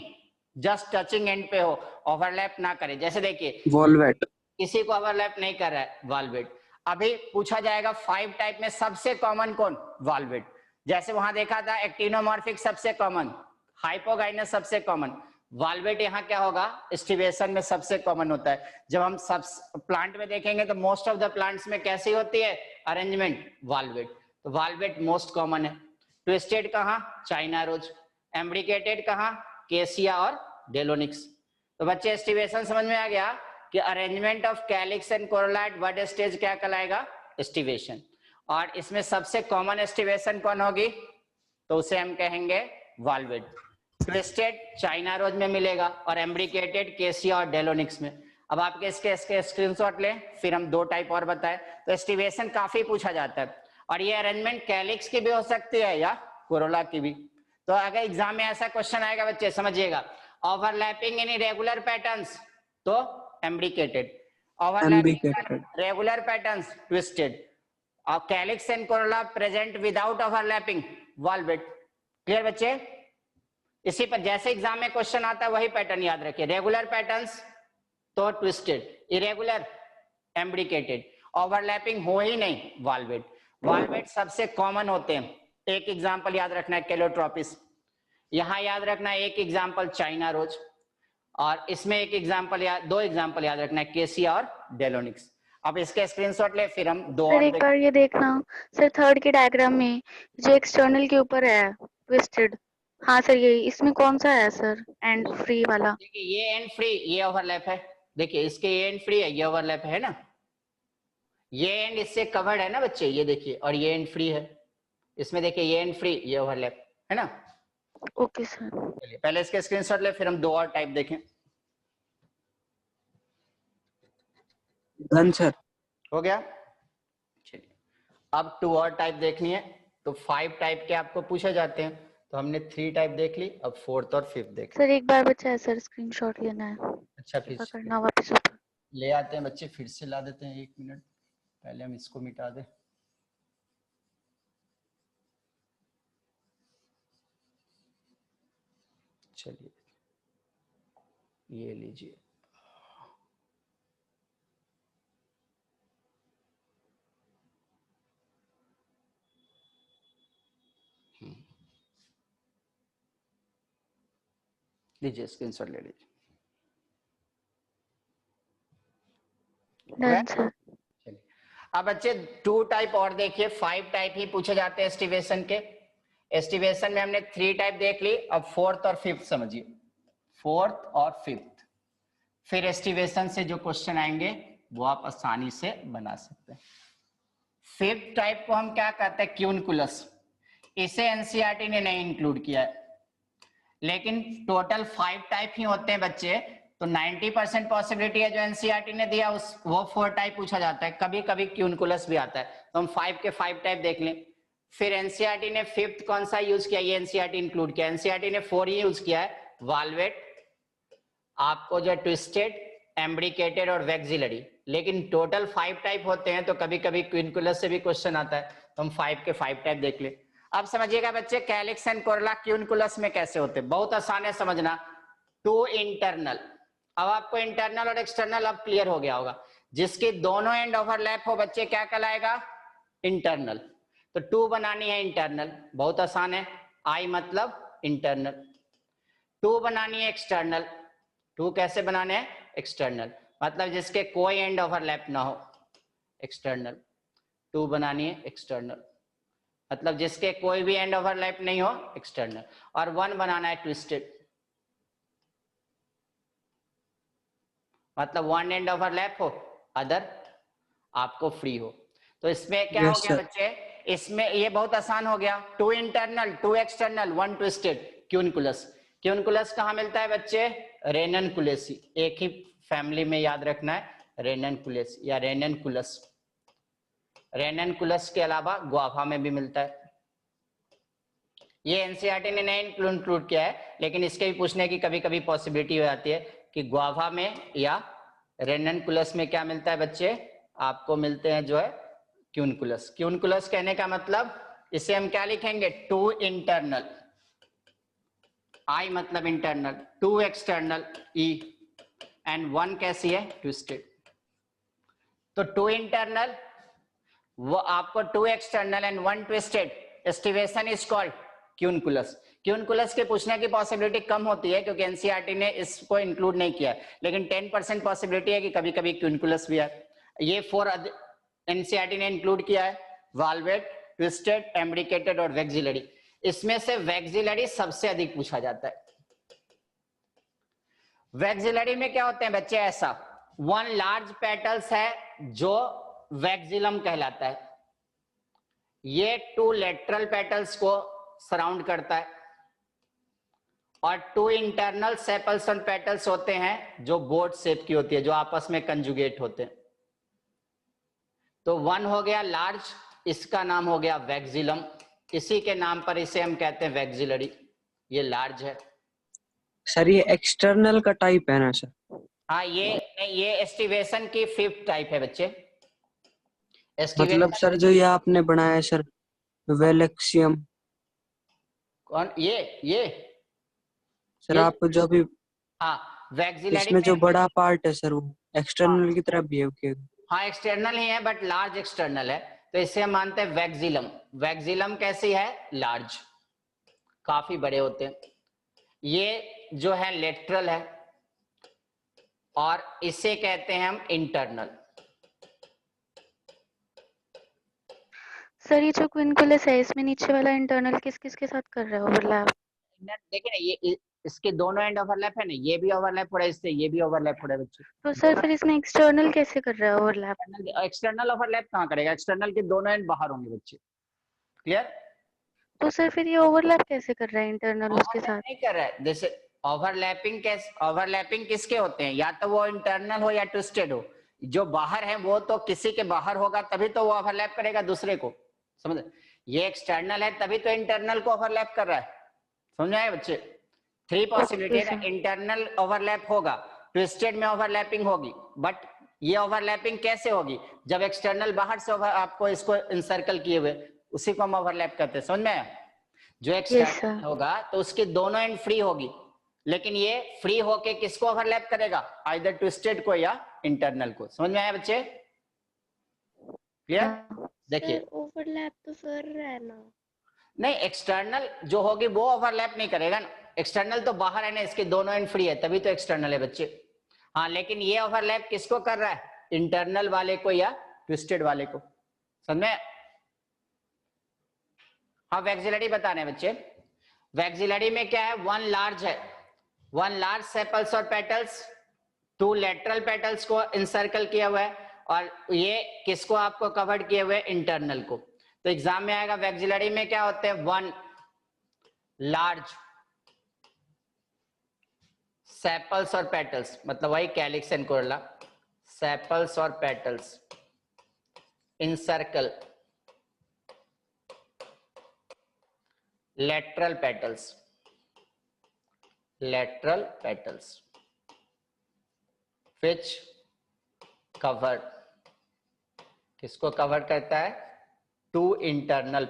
जस्ट टचिंग एंड पे हो, ओवरलैप ना करे, जैसे देखिए वॉल्वेट। किसी को ओवरलैप नहीं कर रहा है, वाल्वेट। अभी पूछा जाएगा 5 टाइप में सबसे कॉमन कौन? वाल्वेट। जैसे वहां देखा था एक्टिनोमॉर्फिक सबसे कॉमन, हाइपोगाइनस सबसे कॉमन, वाल्वेट यहाँ क्या होगा? एस्टिवेशन में सबसे कॉमन होता है। जब हम सब प्लांट में देखेंगे तो मोस्ट ऑफ द प्लांट्स में कैसी होती है अरेंजमेंट? वाल्वेट। तो वाल्वेट मोस्ट कॉमन है। ट्विस्टेड कहाँ? China rose. एम्ब्रिकेटेड कहाँ? केसिया और डेलोनिक्स। तो बच्चे एस्टिवेशन समझ में आ गया कि arrangement of calyx and corolla at bud stage क्या कहलाएगा? एस्टिवेशन। और इसमें सबसे कॉमन एस्टिवेशन कौन होगी? तो उसे हम कहेंगे वाल्वेट। ट्विस्टेड चाइना रोज में मिलेगा और एम्ब्रिकेटेड केसिया और डेलोनिक्स में। अब आपके इसके स्क्रीनशॉट लें, फिर हम 2 टाइप और बताएं। तो एस्टिवेशन काफी पूछा जाता है, और ये अरेंजमेंट कैलिक्स की भी हो सकती है या कोरोला की भी। तो अगर एग्जाम में ऐसा क्वेश्चन आएगा बच्चे समझिएगा, ओवरलैपिंग इन इरेगुलर पैटर्न्स तो एम्ब्रिकेटेड, ओवरलैपिंग रेगुलर पैटर्न्स ट्विस्टेड, और calyx and Corolla present without overlapping valvate. Clear बच्चे? इसी पर जैसे एग्जाम में क्वेश्चन आता है वही पैटर्न याद रखिए, रेगुलर पैटर्न्स तो ट्विस्टेड, इरेगुलर एम्ब्रिकेटेड, ओवरलैपिंग हो ही नहीं वाल्वेट। वाल्वेट सबसे कॉमन होते हैं। एक एग्जांपल याद रखना है कैलोट्रोपिस, यहाँ याद रखना है एक एग्जांपल चाइना रोज, और इसमें एक एग्जांपल दो एग्जांपल याद रखना है केसिया और डेलोनिक्स। अब इसके स्क्रीनशॉट ले, फिर हम दो सर और एक बार ये देखना सर, थर्ड के डायग्राम में जो एक्सटर्नल के ऊपर है ट्विस्टेड, हाँ सर ये इसमें कौन सा है सर एंड फ्री वाला? देखिए ये एंड फ्री, ये ओवरलैप है। देखिए इसके ये एंड फ्री है, ये ओवरलैप है ना, ये एंड इससे कवर्ड है ना बच्चे, ये देखिए, और ये एंड फ्री है। इसमें देखिए ये एंड फ्री, ये ओवरलैप है ना। Okay sir. चलिए पहले इसके स्क्रीनशॉट ले, फिर हम दो और टाइप देखें। Done sir. हो गया। चलिए अब टू और टाइप देखनी है, तो 5 टाइप के आपको पूछे जाते हैं, तो हमने 3 टाइप देख ली, अब 4th और 5th देख सर एक बार बचा है सर, स्क्रीनशॉट लेना है, अच्छा फिर पकड़ना वापस ऊपर। ले आते हैं बच्चे, फिर से ला देते हैं, 1 मिनट पहले हम इसको मिटा दें। चलिए ये लीजिए, लीजिए स्क्रीनशॉट ले लीजिए। Done sir. चलिए अब बच्चे 2 टाइप और देखिए, 5 टाइप ही पूछे जाते हैं एस्टिवेशन के। एस्टिवेशन में हमने 3 टाइप देख ली, अब 4th और 5th समझिए, 4th और 5th। फिर एस्टिवेशन से जो क्वेश्चन आएंगे वो आप आसानी से बना सकते हैं। 5th टाइप को हम क्या कहते हैं, क्यूनकुलस। इसे एनसीईआरटी ने नहीं इंक्लूड किया है, लेकिन टोटल 5 टाइप ही होते हैं बच्चे, तो 90% पॉसिबिलिटी है जो एनसीईआरटी ने दिया उस वो 4 टाइप पूछा जाता है। कभी कभी क्यूनकुलस भी आता है, तो हम 5 के 5 टाइप देख लें। फिर एनसीईआरटी ने 5th कौन सा यूज किया, ये एनसीईआरटी इंक्लूड किया। एनसीईआरटी ने 4 ही यूज किया है, वाल्वेट, आपको जो ट्विस्टेड, एम्ब्रिकेटेड और वैक्सिलरी। लेकिन टोटल 5 टाइप होते हैं, तो कभी कभी क्यूनकुलस से भी क्वेश्चन आता है, तो हम 5 के 5 टाइप देख ले। अब समझिएगा बच्चे कैलिक्स एंड कोरोला क्यूनकुलस में कैसे होते हैं, बहुत आसान है समझना। 2 इंटरनल, अब आपको इंटरनल और एक्सटर्नल अब क्लियर हो गया होगा। जिसके दोनों एंड ओवरलैप हो बच्चे क्या कहलाएगा, इंटरनल। तो 2 बनानी है इंटरनल, बहुत आसान है, आई मतलब इंटरनल। 2 बनानी है एक्सटर्नल, 2 कैसे बनाने हैं, एक्सटर्नल, मतलब जिसके कोई एंड ओवरलैप ना हो, एक्सटर्नल। 2 बनानी है एक्सटर्नल, मतलब जिसके कोई भी एंड ओवरलैप नहीं हो, एक्सटर्नल। और 1 बनाना है ट्विस्टेड, मतलब 1 एंड ओवरलैप हो, अदर आपको फ्री हो। तो इसमें क्या हो गया बच्चे, इसमें ये बहुत आसान हो गया। 2 इंटरनल, 2 एक्सटर्नल, 1 ट्विस्टेड, क्यूनकुलस। क्यूनकुलस कहाँ मिलता है बच्चे, रेननकुलेसी, एक ही फैमिली में याद रखना है, रेननकुलेसी या रेननकुलस। रेननकुलस के अलावा गुआवा में भी मिलता है। ये एनसीईआरटी ने नहीं इंक्लूड किया है, लेकिन इसके भी पूछने की कभी कभी पॉसिबिलिटी हो जाती है कि गुआवा में या रेननकुलस में क्या मिलता है बच्चे, आपको मिलते हैं जो है क्यूनकुलस। क्यूनकुलस कहने का मतलब, इसे हम क्या लिखेंगे, 2 इंटरनल, आई मतलब इंटरनल, 2 एक्सटर्नल, ई, एंड 1 कैसी है, ट्विस्टेड। तो 2 इंटरनल, वो आपको 2 external and 1 twisted, aestivation is called quincuncial. Quincuncial के पूछने की पॉसिबिलिटी कम होती है क्योंकि एनसीईआरटी ने इसको इंक्लूड नहीं किया, लेकिन 10% पॉसिबिलिटी है कि कभी कभी क्यूनकुलस भी है। ये 4 एनसीईआरटी ने इंक्लूड किया है, वाल्वेट, ट्विस्टेड, एम्ब्रिकेटेड और वैक्सिलरी। इसमें से वैक्सिलरी सबसे अधिक पूछा जाता है। वैक्सिलरी में क्या होते हैं बच्चे, ऐसा 1 लार्ज पेटल्स है जो वैक्सिलम कहलाता है। ये 2 लेटरल पेटल्स को सराउंड करता है, और 2 इंटरनल सेपल्स एंड पेटल्स होते हैं जो बोट शेप की होती है, जो आपस में कंजुगेट होते हैं। तो 1 हो गया लार्ज, इसका नाम हो गया वैक्सिलम, इसी के नाम पर इसे हम कहते हैं वैक्सिलरी। ये लार्ज है सर, ये एक्सटर्नल का टाइप है ना सर? हाँ, ये एस्टिवेशन की 5th टाइप है बच्चे। मतलब सर जो ये आपने बनाया है सर, वेलेक्सियम, कौन, ये सर ये, आप जो भी, हाँ वैक्सिलरी इसमें जो में, बड़ा पार्ट है सर वो एक्सटर्नल की तरह बिहेव किया। हाँ एक्सटर्नल ही है बट लार्ज एक्सटर्नल है, तो इसे हम मानते हैं वैक्सिलम। वैक्सिलम कैसी है? लार्ज, काफी बड़े होते हैं। ये जो है लेटरल है और इसे कहते हैं हम इंटरनल। सर ये जो क्विनकुलस है इसमें नीचे वाला इंटरनल किस किस के साथ कर रहा है ओवरलैप? देखिए ना ये इसके दोनों एंड ओवरलैप है ना, ये भी ओवरलैप हो रहा है इससे, ये भी ओवरलैप हो रहा है बच्चे। तो सर फिर इसमें एक्सटर्नल कैसे कर रहा है ओवरलैप? एक्सटर्नल ओवरलैप कहाँ करेगा? एक्सटर्नल के दोनों एंड बाहर होंगे बच्चे। क्लियर? तो सर फिर ये ओवरलैप कैसे कर रहा है इंटरनल उसके ओवरलैप साथ? नहीं कर रहा है। जैसे ओवरलैपिंग कैसे, ओवरलैपिंग किसके होते हैं? या तो वो इंटरनल हो या ट्विस्टेड हो। जो बाहर है वो तो किसी के बाहर होगा तभी तो वो ओवरलैप करेगा दूसरे को, समझ? ये एक्सटर्नल है तभी तो इंटरनल को ओवरलैप कर रहा है। समझ आए बच्चे? 3 पॉसिबिलिटी है। इंटरनल ओवरलैप होगा, ट्विस्टेड में ओवरलैपिंग होगी, बट ये ओवरलैपिंग कैसे होगी? जब एक्सटर्नल बाहर से आपको इसको इंसर्कल किए हुए, उसी को हम ओवरलैप करते हैं। समझ में आया? जो एक्सटर्नल होगा तो उसके दोनों एंड फ्री होगी, लेकिन ये फ्री होके किसको ओवरलैप करेगा? आइदर ट्विस्टेड को या इंटरनल को। समझ में आया बच्चे? क्लियर? देखिए ओवरलैप तो कर रहा है ना। नहीं, एक्सटर्नल जो होगी वो ओवरलैप नहीं करेगा ना। एक्सटर्नल तो बाहर है ना, इसके दोनों एंड फ्री है तभी तो एक्सटर्नल है बच्चे। हाँ लेकिन ये ओवरलैप किसको कर रहा है? इंटरनल वाले को या ट्विस्टेड वाले को। समझ में? हाँ वैक्सिलरी बताने हैं बच्चे। वैक्सिलरी में क्या है? वन लार्ज है, वन लार्ज सेपल्स और पेटल्स, 2 लेटरल पेटल्स को इंसर्कल किया हुआ है, और ये किसको आपको कवर्ड किए हुए? इंटरनल को। तो एग्जाम में आएगा वैक्सिलरी में क्या होते हैं? वन लार्ज सेपल्स और पेटल्स, मतलब वही कैलिक्स एंड कोरोला, सेपल्स और petals encircle lateral petals which cover, किसको कवर करता है? 2 internal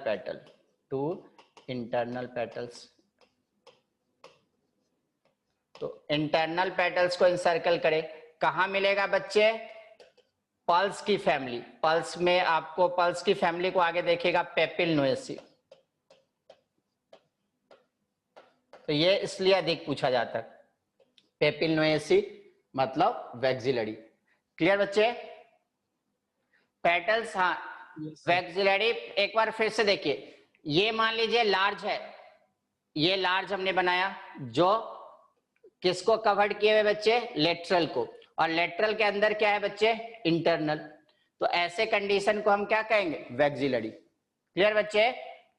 petals। तो इंटरनल पेटल्स को इंसर्कल करे, कहां मिलेगा बच्चे? पल्स की फैमिली। पल्स में आपको, पल्स की फैमिली को आगे देखिएगा पेपिल नोएसी। तो ये इसलिए अधिक पूछा जाता है, पेपिल नोएसी मतलब वैक्सिलरी। क्लियर बच्चे? पेटल्स, हाँ वैक्सिलरी एक बार फिर से देखिए। ये मान लीजिए लार्ज है, ये लार्ज हमने बनाया जो किसको कवर्ड किए हुए बच्चे? लेटरल को, और लेटरल के अंदर क्या है बच्चे? इंटरनल। तो ऐसे कंडीशन को हम क्या कहेंगे? वैक्सिलरी। क्लियर बच्चे?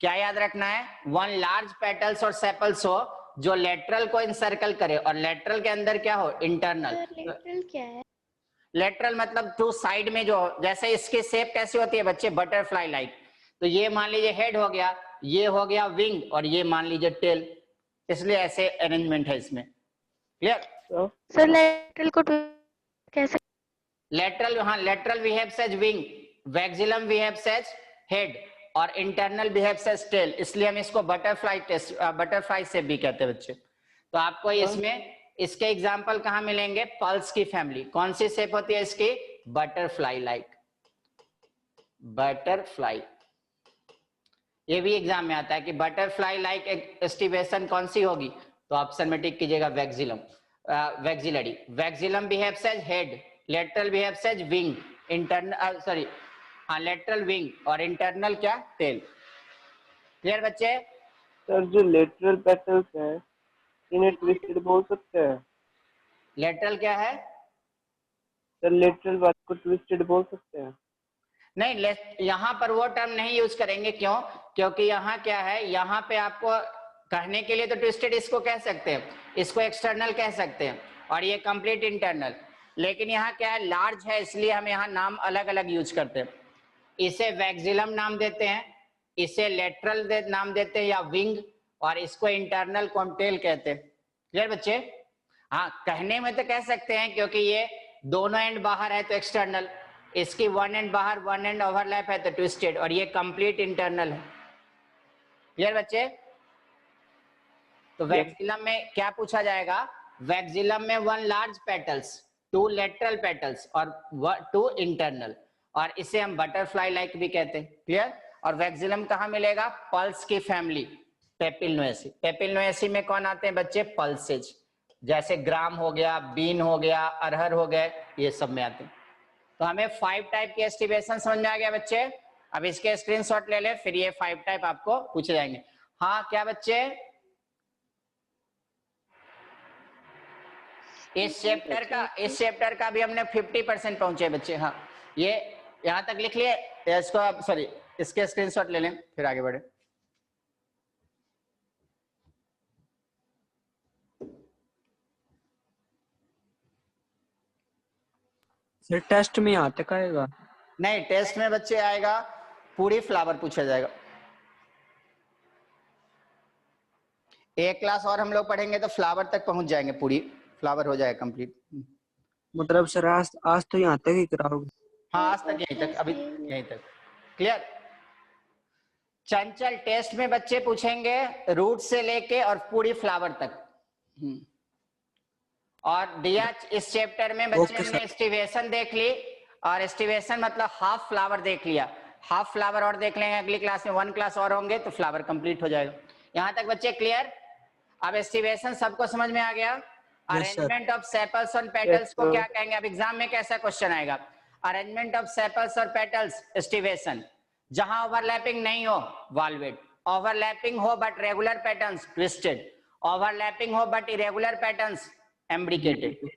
क्या याद रखना है? वन लार्ज पेटल्स और सेपल्स हो जो लेटरल को इंसर्कल करे, और लेटरल के अंदर क्या हो? इंटरनल। लेटरल क्या है? लेटरल मतलब 2 साइड में जो, जैसे इसकी शेप कैसी होती है बच्चे? Butterfly like. तो ये मान लीजिए हेड हो गया, ये हो गया विंग, और ये मान लीजिए टेल, इसलिए ऐसे अरेंजमेंट है इसमें। क्लियर? सर लेटरल को कैसे? लेटरल, हाँ lateral behaves as wing, vexillum behaves as head, और इंटरनल बिहेव्स एज टेल, इसलिए हम इसको बटरफ्लाई शेप भी कहते हैं बच्चे। तो आपको इसमें इसके एग्जाम्पल कहाँ मिलेंगे? पल्स की फैमिली। कौन सी शेप होती है इसकी? Butterfly like, butterfly. ये भी एग्जाम में आता है कि बटरफ्लाई लाइक एस्टिवेशन कौन सी होगी? तो ऑप्शन में टिक कीजिएगा vexillum, vexillary. Vexillum behaves as head, lateral behaves as wing, internal sorry हाँ लेटरल विंग, और इंटरनल क्या? टेल। क्लियर बच्चे? सर जो लेटरल पेटल्स हैं इन्हें ट्विस्टेड बोल सकते हैं? लेटरल क्या है? सर लेटरल वाले को ट्विस्टेड बोल सकते हैं? नहीं, यहाँ पर वो टर्म नहीं यूज करेंगे। क्यों? क्योंकि यहाँ क्या है, यहाँ पे आपको कहने के लिए तो ट्विस्टेड इसको कह सकते हैं, इसको एक्सटर्नल कह सकते हैं, और ये कंप्लीट इंटरनल। लेकिन यहाँ क्या है? लार्ज है, इसलिए हम यहाँ नाम अलग अलग यूज करते हैं। इसे वैक्सिलम नाम देते हैं, इसे लेटरल नाम देते हैं या विंग, और इसको इंटरनल को हम टेल कहते हैं। क्लियर बच्चे? हाँ कहने में तो कह सकते हैं, क्योंकि ये दोनों एंड बाहर है तो एक्सटर्नल, इसकी वन एंड बाहर, वन एंड ओवरलैप है तो ट्विस्टेड, और ये कंप्लीट इंटरनल है। क्लियर बच्चे? तो वैक्सिलम में क्या पूछा जाएगा? वैक्सिलम में one large petals, 2 lateral petals और 2 इंटरनल, और इसे हम बटरफ्लाई लाइक भी कहते हैं। क्लियर? और वैक्सिलम कहाँ मिलेगा? पल्स की फैमिली पेपिलनोएसी। पेपिलनोएसी में कौन आते हैं बच्चे? पल्सेज, जैसे ग्राम हो गया, बीन हो गया, अरहर हो गए, ये सब में आते हैं। तो हमें 5 टाइप की एस्टिवेशन समझ में आ गया बच्चे। अब इसके स्क्रीनशॉट ले ले, फिर ये 5 टाइप आपको पूछे जाएंगे। हाँ क्या बच्चे? इस चैप्टर का भी हमने 50% पहुंचे बच्चे। हाँ ये यहां तक लिख लिए, इसको आप सॉरी इसके स्क्रीनशॉट ले लें, फिर आगे बढ़े। सर टेस्ट में यहाँ तक आएगा? नहीं, टेस्ट में बच्चे आएगा पूरी फ्लावर पूछा जाएगा। एक क्लास और हम लोग पढ़ेंगे तो फ्लावर तक पहुंच जाएंगे, पूरी फ्लावर हो जाएगा कंप्लीट। मतलब सर आज तो यहाँ तक ही कराओगे? हाँ आज तक यहीं तक, अभी यहीं तक। क्लियर? चंचल टेस्ट में बच्चे पूछेंगे रूट से लेके और पूरी फ्लावर तक। और दिया इस चैप्टर में बच्चे हमने एस्टिवेशन देख ली, और एस्टिवेशन मतलब हाफ फ्लावर देख लिया। हाफ फ्लावर और देख लेंगे अगली क्लास में, 1 क्लास और होंगे तो फ्लावर कंप्लीट हो जाएगा। यहाँ तक बच्चे क्लियर? अब एस्टिवेशन सबको समझ में आ गया। अरेंजमेंट ऑफ सेपल्स और पेटल्स को क्या कहेंगे? अब एग्जाम में कैसा क्वेश्चन आएगा? अरेंजमेंट ऑफ सेपल्स और पेटल्स एस्टिवेशन, जहां ओवरलैपिंग नहीं हो वॉल्वेट, ओवरलैपिंग हो but regular patterns twisted, overlapping हो बट इरेगुलर पैटर्न्स एम्ब्रिकेटेड,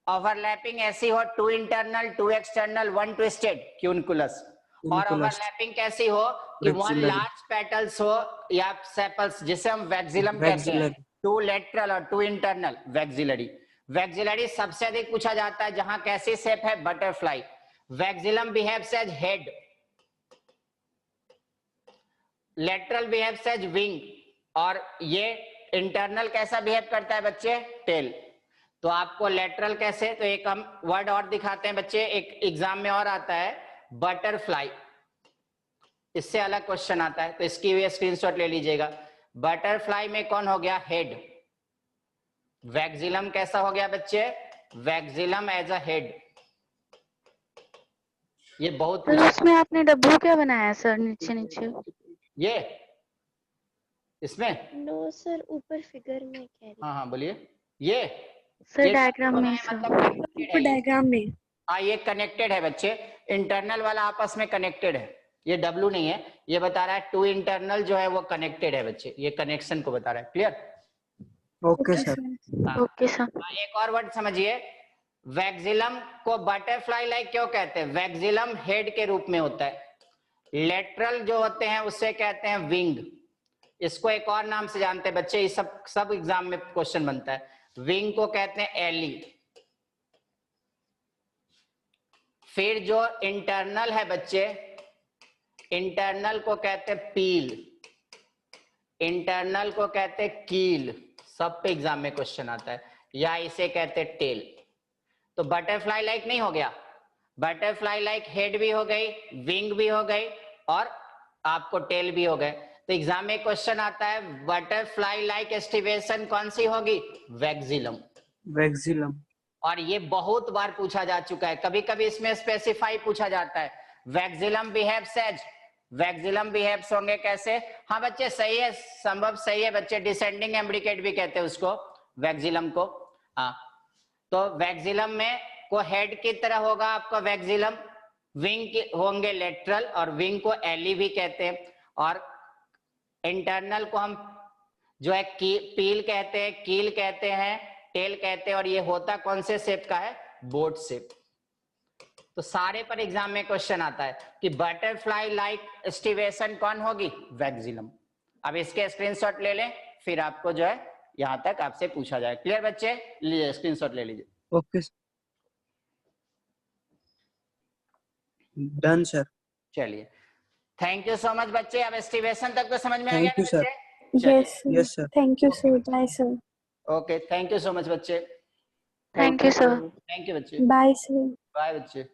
ओवरलैपिंग ऐसी हो 2 इंटरनल 2 एक्सटर्नल 1 ट्विस्टेड क्यूनकुलस, और ओवरलैपिंग कैसी हो कि 1 लार्ज पेटल्स हो या सेपल्स, जिसे हम वैक्सिलम कहते हैं, 2 लेटरल और 2 इंटरनल वैक्सिलरी। वैक्सिलरी सबसे अधिक पूछा जाता है, जहां कैसी शेप है? Butterfly. Vexillum behaves as head, lateral behaves as wing, और ये इंटरनल कैसा बिहेव करता है बच्चे? टेल। तो आपको लेटरल कैसे, तो एक हम वर्ड और दिखाते हैं बच्चे, एक एग्जाम में और आता है बटरफ्लाई, इससे अलग क्वेश्चन आता है तो इसकी भी स्क्रीनशॉट ले लीजिएगा। बटरफ्लाई में कौन हो गया? हेड। वैक्सिलम कैसा हो गया बच्चे? वैक्सिलम एज अ हेड। ये बहुत तो उसमें आपने डब्बू क्या बनाया सर? नीचे नीचे ये इसमें नो सर, ऊपर फिगर में कह रही हाँ हाँ बोलिए। ये सर डायग्राम में सर, मतलब डायग्राम में। हाँ ये कनेक्टेड है बच्चे, इंटरनल वाला आपस में कनेक्टेड है, ये डब्लू नहीं है, ये बता रहा है 2 इंटरनल जो है वो कनेक्टेड है बच्चे, ये कनेक्शन को बता रहा है। Clear? Okay sir. Okay sir. एक और वर्ड समझिए, वैक्सिलम को बटरफ्लाई लाइक क्यों कहते हैं? वैक्सिलम हेड के रूप में होता है, लेटरल जो होते हैं उससे कहते हैं विंग। इसको एक और नाम से जानते हैं बच्चे, ये सब एग्जाम में क्वेश्चन बनता है। विंग को कहते हैं एली। फिर जो इंटरनल है बच्चे, इंटरनल को कहते हैं पील, इंटरनल को कहते हैं कील, सब पे एग्जाम में क्वेश्चन आता है, या इसे कहते हैं टेल। तो बटरफ्लाई लाइक नहीं हो गया, बटरफ्लाई लाइक हेड भी हो गई, विंग भी हो गई, और आपको टेल भी हो गए। तो एग्जाम में क्वेश्चन आता है बटरफ्लाई लाइक एस्टिवेशन कौन सी होगी? वैक्सिलम। वैक्सिलम। और ये बहुत बार पूछा जा चुका है, कभी कभी इसमें स्पेसिफाई पूछा जाता है, वैक्सिलम बिहेव्स एज, वैक्सिलम बिहेव्स होंगे कैसे? हाँ बच्चे सही है, संभव सही है बच्चे, डिसेंडिंग एम्ब्रिकेट भी कहते हैं उसको, वैक्सिलम को। हाँ तो वैक्सिलम में को हेड की तरह होगा आपका वैक्सिलम, विंग होंगे लेटरल, और विंग को एली भी कहते हैं, और इंटरनल को हम जो है पील कहते हैं, कील कहते हैं, टेल कहते हैं, और ये होता कौन से शेप का है? Boat shape. तो सारे पर एग्जाम में क्वेश्चन आता है कि बटरफ्लाई लाइक एस्टिवेशन कौन होगी? वैक्सिलम। अब इसके स्क्रीनशॉट ले लें, फिर आपको जो है यहां तक आपसे पूछा जाए। क्लियर बच्चे? लीजिए स्क्रीनशॉट ले लीजिए। Okay done sir. चलिए थैंक यू सो मच बच्चे। अब एस्टिवेशन तक तो समझ में आ गया थैंक यू ना सर। बच्चे? Yes sir. Thank you sir. Bye sir. Okay thank you so much बच्चे। Thank you sir. Thank you बच्चे। Bye sir. बाय बच्चे।